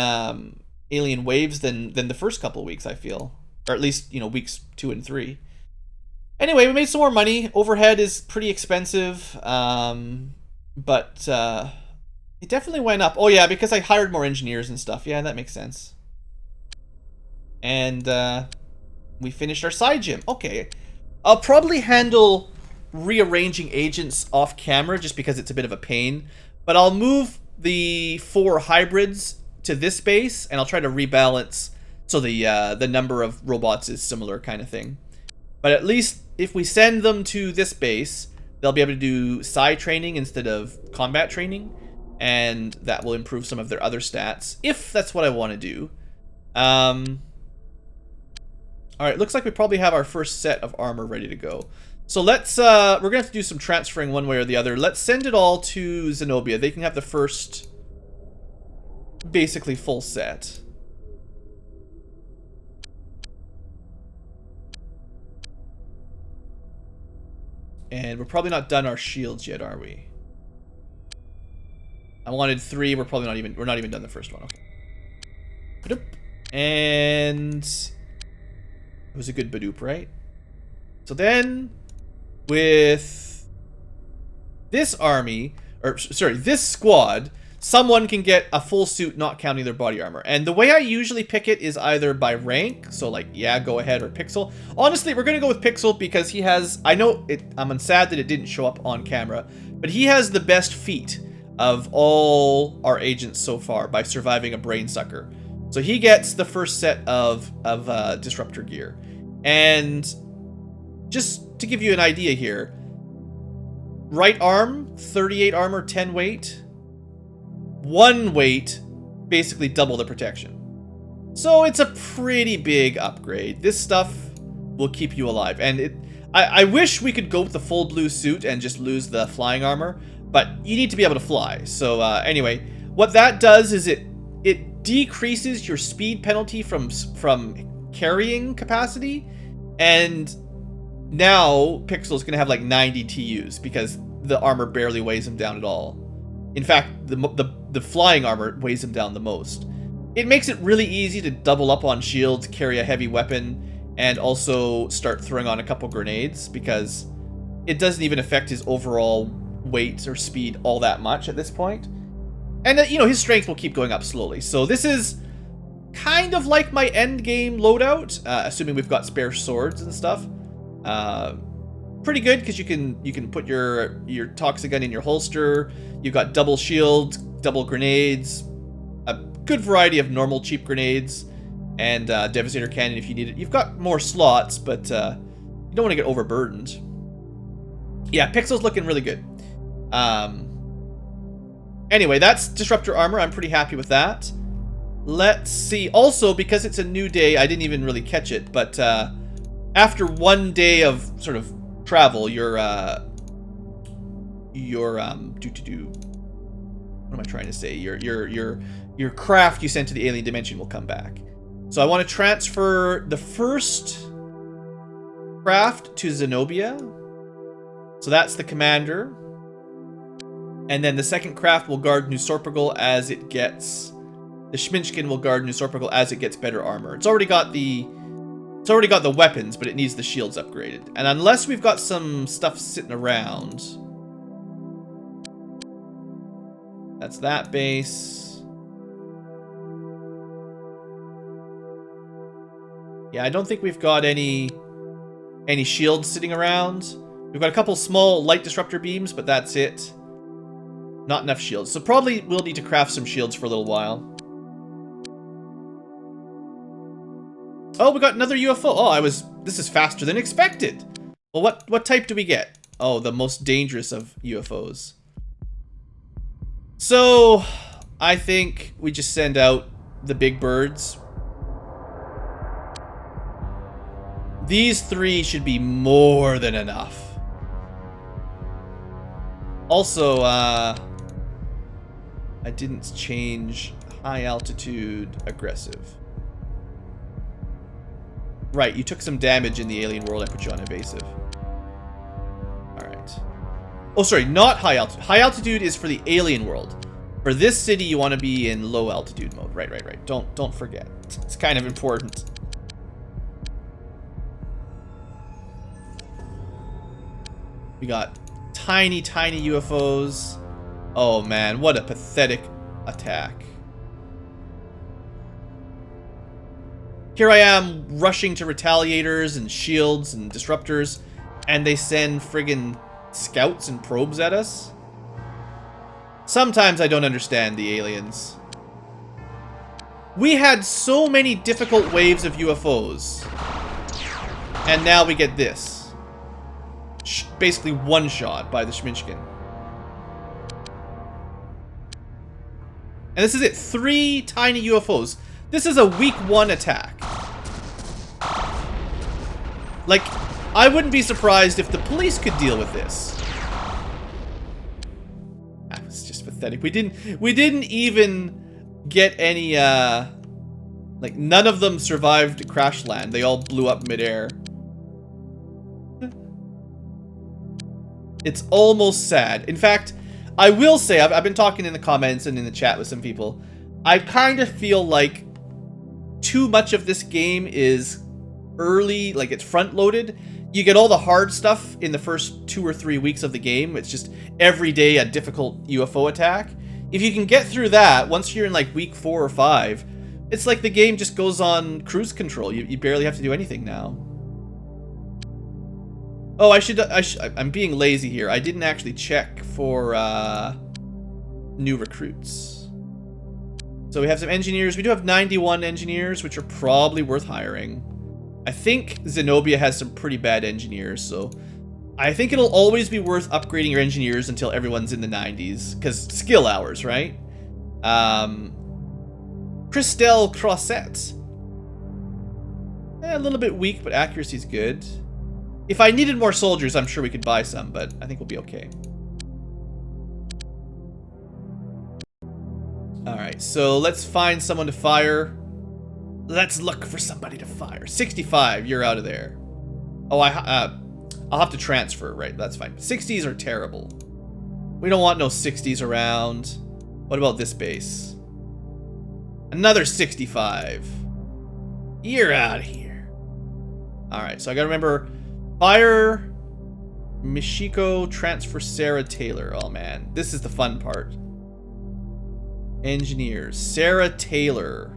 waves than the first couple of weeks, I feel. Or at least, you know, weeks 2 and 3. Anyway, we made some more money. Overhead is pretty expensive. But it definitely went up. Oh yeah, because I hired more engineers and stuff. Yeah, that makes sense. And we finished our side gym. Okay. I'll probably handle rearranging agents off camera just because it's a bit of a pain. But I'll move the 4 hybrids to this base, and I'll try to rebalance so the number of robots is similar kind of thing. But at least if we send them to this base, they'll be able to do psi training instead of combat training, and that will improve some of their other stats, if that's what I want to do. Alright, looks like we probably have our first set of armor ready to go. So let's, we're going to have to do some transferring one way or the other. Let's send it all to Zenobia. They can have the first, basically, full set. And we're probably not done our shields yet, are we? I wanted 3. We're not even done the first one. Okay. And it was a good Badoop, right? So then with this army, or sorry, this squad, someone can get a full suit not counting their body armor. And the way I usually pick it is either by rank, so like, yeah, go ahead, or Pixel. Honestly, we're gonna go with Pixel because he has, I know it, I'm sad that it didn't show up on camera, but he has the best feat of all our agents so far by surviving a brain sucker. So he gets the first set of disruptor gear. And just to give you an idea here, right arm, 38 armor, 10 weight. 1 weight, basically double the protection. So it's a pretty big upgrade. This stuff will keep you alive. And I wish we could go with the full blue suit and just lose the flying armor, but you need to be able to fly. So anyway, what that does is it decreases your speed penalty from carrying capacity, and now Pixel's gonna have like 90 TUs because the armor barely weighs him down at all. In fact, the flying armor weighs him down the most. It makes it really easy to double up on shields, carry a heavy weapon, and also start throwing on a couple grenades because it doesn't even affect his overall weight or speed all that much at this point. And, you know, his strength will keep going up slowly. So this is kind of like my end game loadout, assuming we've got spare swords and stuff. Pretty good because you can put your toxic gun in your holster. You've got double shields, double grenades, a good variety of normal cheap grenades, and Devastator Cannon if you need it. You've got more slots, but you don't want to get overburdened. Yeah, Pixel's looking really good. Anyway, that's Disruptor Armor. I'm pretty happy with that. Let's see. Also, because it's a new day, I didn't even really catch it, but after 1 day of sort of travel, your what am I trying to say? Your craft you sent to the alien dimension will come back. So I want to transfer the first craft to Zenobia. So that's the commander. And then the second craft will guard New Sorpagal as it gets... The Schminchkin will guard New Sorpagal as it gets better armor. It's already got the weapons, but it needs the shields upgraded. And unless we've got some stuff sitting around... That's that base. Yeah, I don't think we've got any shields sitting around. We've got a couple small light disruptor beams, but that's it. Not enough shields. So probably we'll need to craft some shields for a little while. Oh, we got another UFO. Oh, this is faster than expected. Well, what type do we get? Oh, the most dangerous of UFOs. So, I think we just send out the big birds. These 3 should be more than enough. Also, I didn't change high altitude aggressive. Right, you took some damage in the alien world. I put you on evasive. Alright. Oh, sorry, not high altitude. High altitude is for the alien world. For this city, you want to be in low altitude mode. Right. Don't forget. It's kind of important. We got tiny UFOs. Oh man, what a pathetic attack. Here I am rushing to retaliators and shields and disruptors, and they send friggin' scouts and probes at us. Sometimes I don't understand the aliens. We had so many difficult waves of UFOs, and now we get this. Basically one shot by the Schminchkin. And this is it, 3 tiny UFOs. This is a week 1 attack. Like, I wouldn't be surprised if the police could deal with this. That was just pathetic. We didn't even get any, like, none of them survived crash land. They all blew up midair. It's almost sad. In fact, I will say, I've been talking in the comments and in the chat with some people. I kind of feel like too much of this game is early, like it's front-loaded. You get all the hard stuff in the first 2 or 3 weeks of the game. It's just every day a difficult UFO attack. If you can get through that, once you're in like week 4 or 5, it's like the game just goes on cruise control. You barely have to do anything now. Oh, I'm being lazy here. I didn't actually check for new recruits. So we have some engineers. We do have 91 engineers, which are probably worth hiring. I think Zenobia has some pretty bad engineers, so I think it'll always be worth upgrading your engineers until everyone's in the 90s, because skill hours, right? Christelle Crossette. A little bit weak, but accuracy's good. If I needed more soldiers, I'm sure we could buy some, but I think we'll be okay. Alright, so let's find someone to fire. Let's look for somebody to fire. 65, you're out of there. Oh, I'll have to transfer, right? That's fine. 60s are terrible. We don't want no 60s around. What about this base? Another 65. You're out of here. Alright, so I gotta remember... Fire Michiko, transfer Sarah Taylor. Oh man, this is the fun part. Engineers. Sarah Taylor.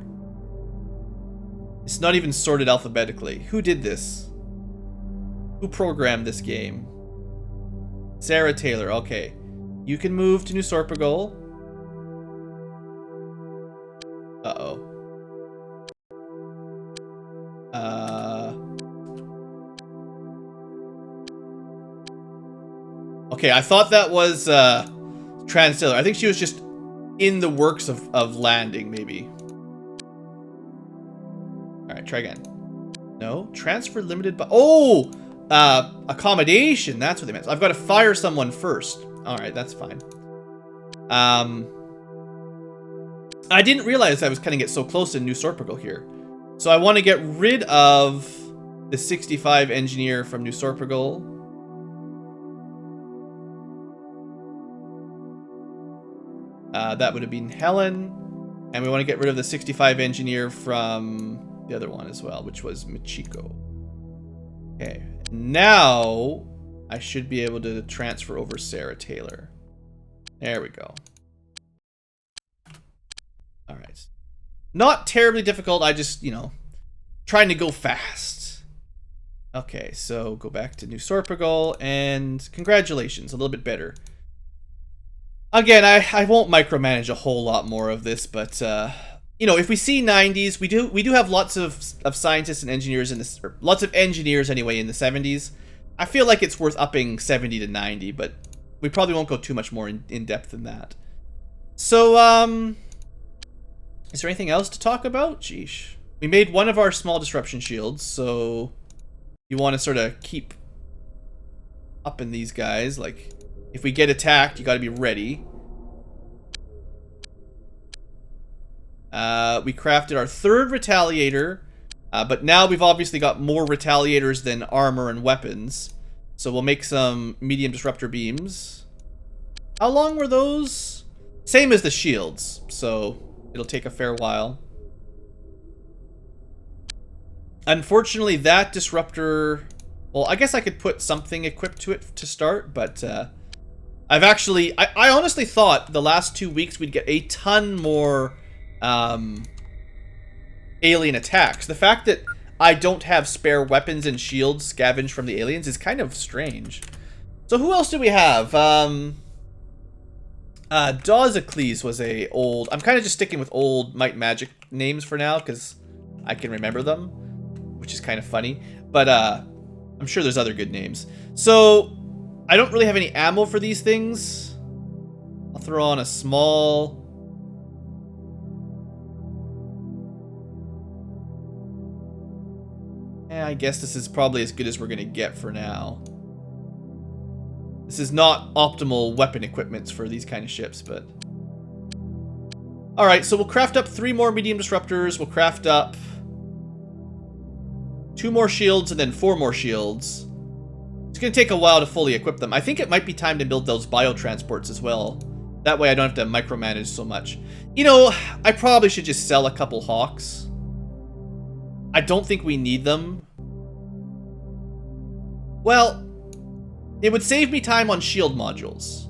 It's not even sorted alphabetically. Who did this? Who programmed this game? Sarah Taylor, okay. You can move to New Sorpagal. Uh-oh. Okay, I thought that was Trans Taylor. I think she was just in the works of landing, maybe. Alright, try again. No? Transfer limited by... Oh! Accommodation. That's what they meant. I've got to fire someone first. Alright, that's fine. I didn't realize I was cutting it so close to New Sorpagal here. So I want to get rid of the 65 engineer from New Sorpagal. That would have been Helen. And we want to get rid of the 65 engineer from the other one as well, which was Michiko. Okay. Now, I should be able to transfer over Sarah Taylor. There we go. Alright. Not terribly difficult. I just, trying to go fast. Okay, so go back to New Sorpagal, and congratulations, a little bit better. Again, I won't micromanage a whole lot more of this, but if we see 90s, we do have lots of scientists and engineers in this, or lots of engineers anyway in the 70s. I feel like it's worth upping 70 to 90, but we probably won't go too much more in depth than that. So, is there anything else to talk about? Sheesh. We made one of our small disruption shields, so you want to sort of keep upping these guys, like... If we get attacked, you got to be ready. We crafted our 3rd retaliator, but now we've obviously got more retaliators than armor and weapons. So we'll make some medium disruptor beams. How long were those? Same as the shields, so it'll take a fair while. Unfortunately, that disruptor... Well, I guess I could put something equipped to it to start, but... I've actually... I honestly thought the last 2 weeks we'd get a ton more alien attacks. The fact that I don't have spare weapons and shields scavenged from the aliens is kind of strange. So who else do we have? Dozicles was a old... I'm kind of just sticking with old Might Magic names for now because I can remember them, which is kind of funny. But I'm sure there's other good names. So... I don't really have any ammo for these things. I'll throw on a small... I guess this is probably as good as we're going to get for now. This is not optimal weapon equipment for these kind of ships, but... Alright, so we'll craft up 3 more medium disruptors. We'll craft up 2 more shields and then 4 more shields. It's going to take a while to fully equip them. I think it might be time to build those biotransports as well. That way I don't have to micromanage so much. I probably should just sell a couple Hawks. I don't think we need them. Well, it would save me time on shield modules.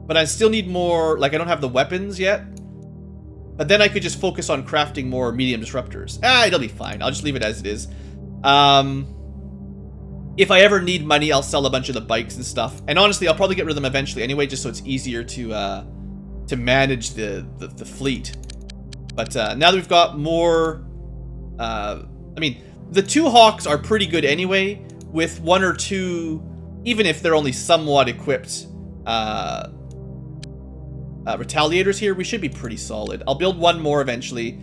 But I still need more, like I don't have the weapons yet. But then I could just focus on crafting more medium disruptors. It'll be fine. I'll just leave it as it is. If I ever need money, I'll sell a bunch of the bikes and stuff. And honestly, I'll probably get rid of them eventually anyway, just so it's easier to manage the fleet. But now that we've got more... I mean, the 2 Hawks are pretty good anyway, with 1 or 2, even if they're only somewhat equipped, Retaliators here, we should be pretty solid. I'll build 1 more eventually.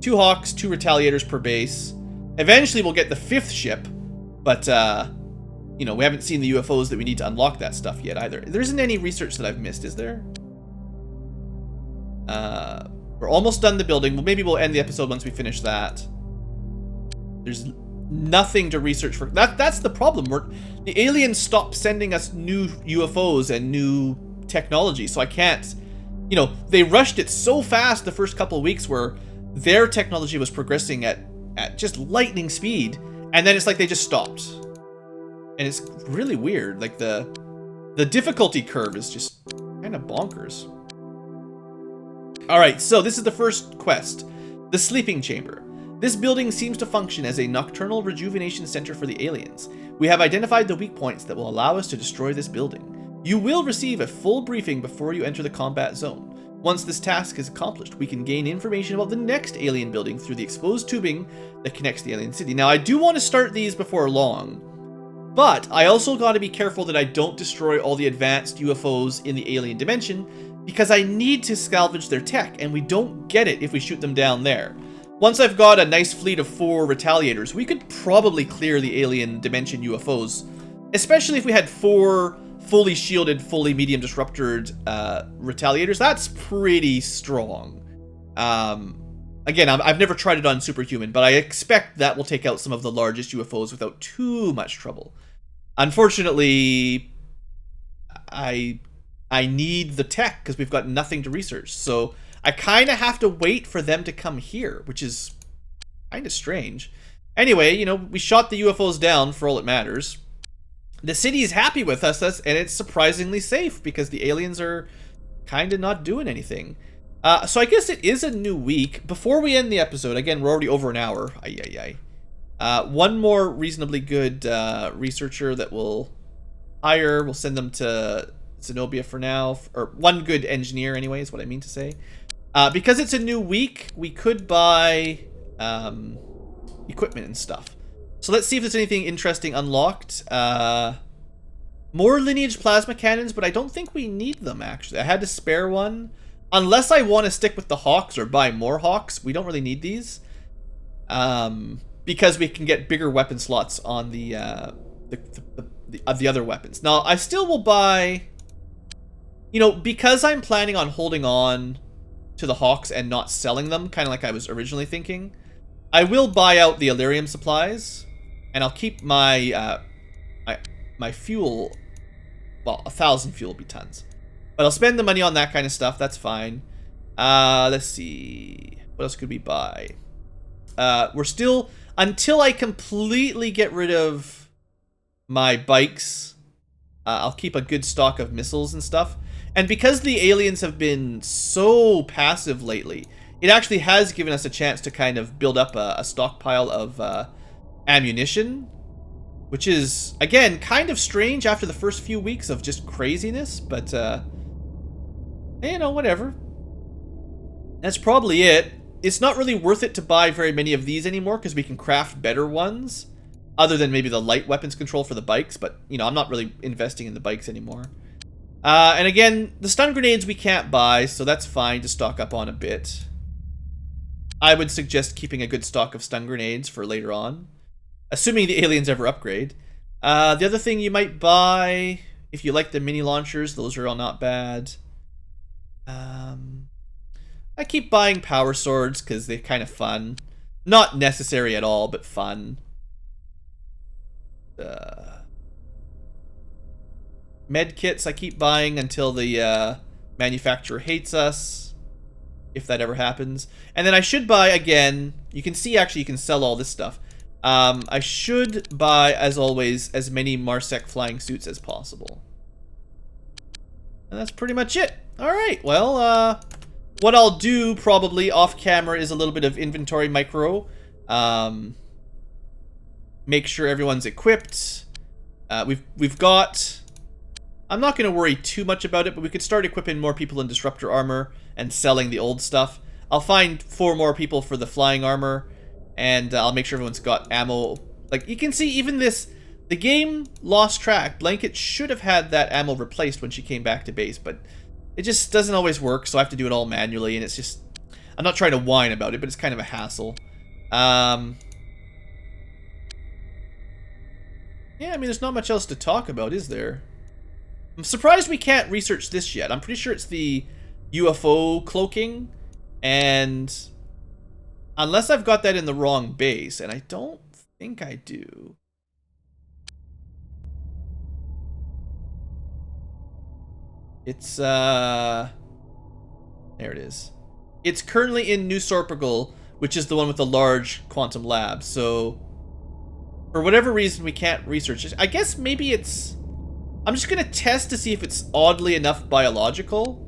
2 Hawks, 2 Retaliators per base. Eventually we'll get the 5th ship, but, you know, we haven't seen the UFOs that we need to unlock that stuff yet either. There isn't any research that I've missed, is there? We're almost done the building. Well, maybe we'll end the episode once we finish that. There's nothing to research for. That's the problem. The aliens stopped sending us new UFOs and new technology, so I can't... You know, they rushed it so fast the first couple of weeks where their technology was progressing at just lightning speed, and then it's like they just stopped. And it's really weird. Like, the difficulty curve is just kind of bonkers. Alright, so this is the first quest. The Sleeping Chamber. This building seems to function as a nocturnal rejuvenation center for the aliens. We have identified the weak points that will allow us to destroy this building. You will receive a full briefing before you enter the combat zone. Once this task is accomplished, we can gain information about the next alien building through the exposed tubing that connects the alien city. Now, I do want to start these before long, but I also got to be careful that I don't destroy all the advanced UFOs in the alien dimension, because I need to salvage their tech, and we don't get it if we shoot them down there. Once I've got a nice fleet of 4 Retaliators, we could probably clear the alien dimension UFOs, especially if we had 4 fully shielded, fully medium disrupted Retaliators. That's pretty strong. Again, I've never tried it on Superhuman, but I expect that will take out some of the largest UFOs without too much trouble. Unfortunately, I need the tech because we've got nothing to research. So I kind of have to wait for them to come here, which is kind of strange. Anyway, you know, we shot the UFOs down for all it matters. The city is happy with us, and it's surprisingly safe because the aliens are kind of not doing anything. So I guess it is a new week. Before we end the episode, again, we're already over an hour. One more reasonably good researcher that we'll hire. We'll send them to Zenobia for now. Or one good engineer, anyway, is what I mean to say. Because it's a new week, we could buy equipment and stuff. So let's see if there's anything interesting unlocked. More lineage plasma cannons, but I don't think we need them, actually. I had to spare one. Unless I want to stick with the Hawks or buy more Hawks, we don't really need these. Because we can get bigger weapon slots on the other weapons. Now, I still will buy... You know, because I'm planning on holding on to the Hawks and not selling them, kind of like I was originally thinking, I will buy out the Illyrium supplies, and I'll keep my my fuel. Well, 1,000 fuel will be tons, but I'll spend the money on that kind of stuff. That's fine. Let's see, what else could we buy? We're still, until I completely get rid of my bikes, I'll keep a good stock of missiles and stuff. And because the aliens have been so passive lately, it actually has given us a chance to kind of build up a stockpile of ammunition, which is, again, kind of strange after the first few weeks of just craziness, but, you know, whatever. That's probably it. It's not really worth it to buy very many of these anymore, because we can craft better ones, other than maybe the light weapons control for the bikes, but, you know, I'm not really investing in the bikes anymore. And again, the stun grenades we can't buy, so that's fine to stock up on a bit. I would suggest keeping a good stock of stun grenades for later on, assuming the aliens ever upgrade. The other thing you might buy, if you like the mini launchers, those are all not bad. I keep buying power swords because they're kind of fun. Not necessary at all, but fun. Med kits I keep buying until the manufacturer hates us, if that ever happens. And then I should buy, again, you can see actually you can sell all this stuff. I should buy, as always, as many Marsec flying suits as possible. And that's pretty much it. Alright, well, what I'll do probably off camera is a little bit of inventory micro. Make sure everyone's equipped. We've got... I'm not going to worry too much about it, but we could start equipping more people in disruptor armor and selling the old stuff. I'll find 4 more people for the flying armor, and I'll make sure everyone's got ammo. Like, you can see even this... The game lost track. Blanket should have had that ammo replaced when she came back to base, but it just doesn't always work, so I have to do it all manually, and it's just... I'm not trying to whine about it, but it's kind of a hassle. Yeah, I mean, there's not much else to talk about, is there? I'm surprised we can't research this yet. I'm pretty sure it's the UFO cloaking, and unless I've got that in the wrong base, and I don't think I do. It's, there it is. It's currently in New Sorpigal, which is the one with the large quantum lab, so for whatever reason we can't research it. I guess maybe it's... I'm just gonna test to see if it's oddly enough biological.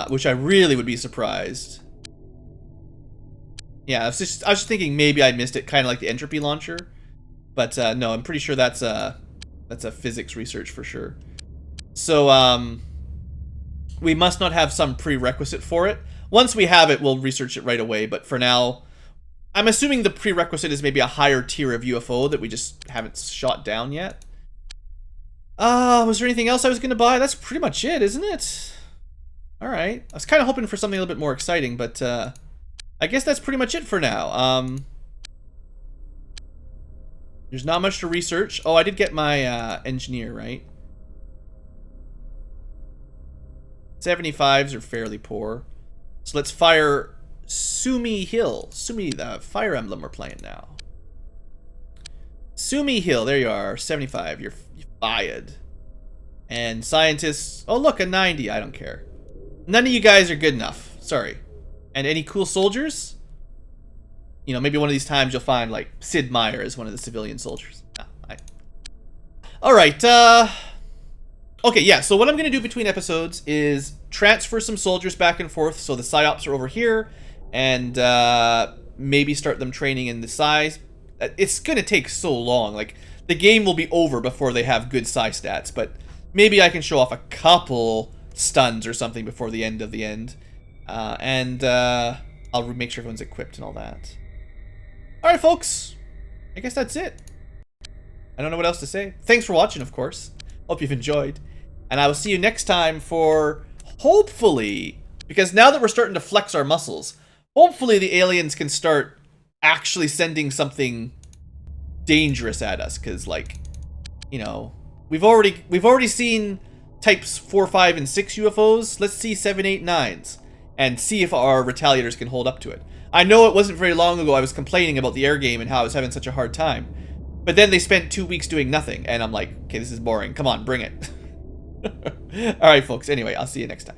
Which I really would be surprised. Yeah, I was just thinking maybe I missed it, kind of like the entropy launcher. But no, I'm pretty sure that's a physics research for sure. So we must not have some prerequisite for it. Once we have it, we'll research it right away. But for now, I'm assuming the prerequisite is maybe a higher tier of UFO that we just haven't shot down yet. Was there anything else I was going to buy? That's pretty much it, isn't it? Alright. I was kind of hoping for something a little bit more exciting, but I guess that's pretty much it for now. There's not much to research. Oh, I did get my engineer, right? 75s are fairly poor. So let's fire Sumi Hill. Sumi, the Fire Emblem we're playing now. Sumi Hill, there you are, 75. You're fired. And scientists, oh look, a 90. I don't care. None of you guys are good enough. Sorry. And any cool soldiers? You know, maybe one of these times you'll find like Sid Meier as one of the civilian soldiers. Alright, okay, yeah, so what I'm going to do between episodes is transfer some soldiers back and forth so the PsyOps are over here, and maybe start them training in the Psys. It's going to take so long. Like, the game will be over before they have good Psy stats, but maybe I can show off a couple stuns or something before the end of the end. And I'll make sure everyone's equipped and all that. Alright, folks. I guess that's it. I don't know what else to say. Thanks for watching, of course. Hope you've enjoyed. And I will see you next time for, hopefully, because now that we're starting to flex our muscles, hopefully the aliens can start actually sending something dangerous at us. Because, like, you know, we've already seen types 4, 5, and 6 UFOs. Let's see 7, 8, 9s. And see if our retaliators can hold up to it. I know it wasn't very long ago I was complaining about the air game and how I was having such a hard time. But then they spent 2 weeks doing nothing, and I'm like, okay, this is boring. Come on, bring it. Alright, folks. Anyway, I'll see you next time.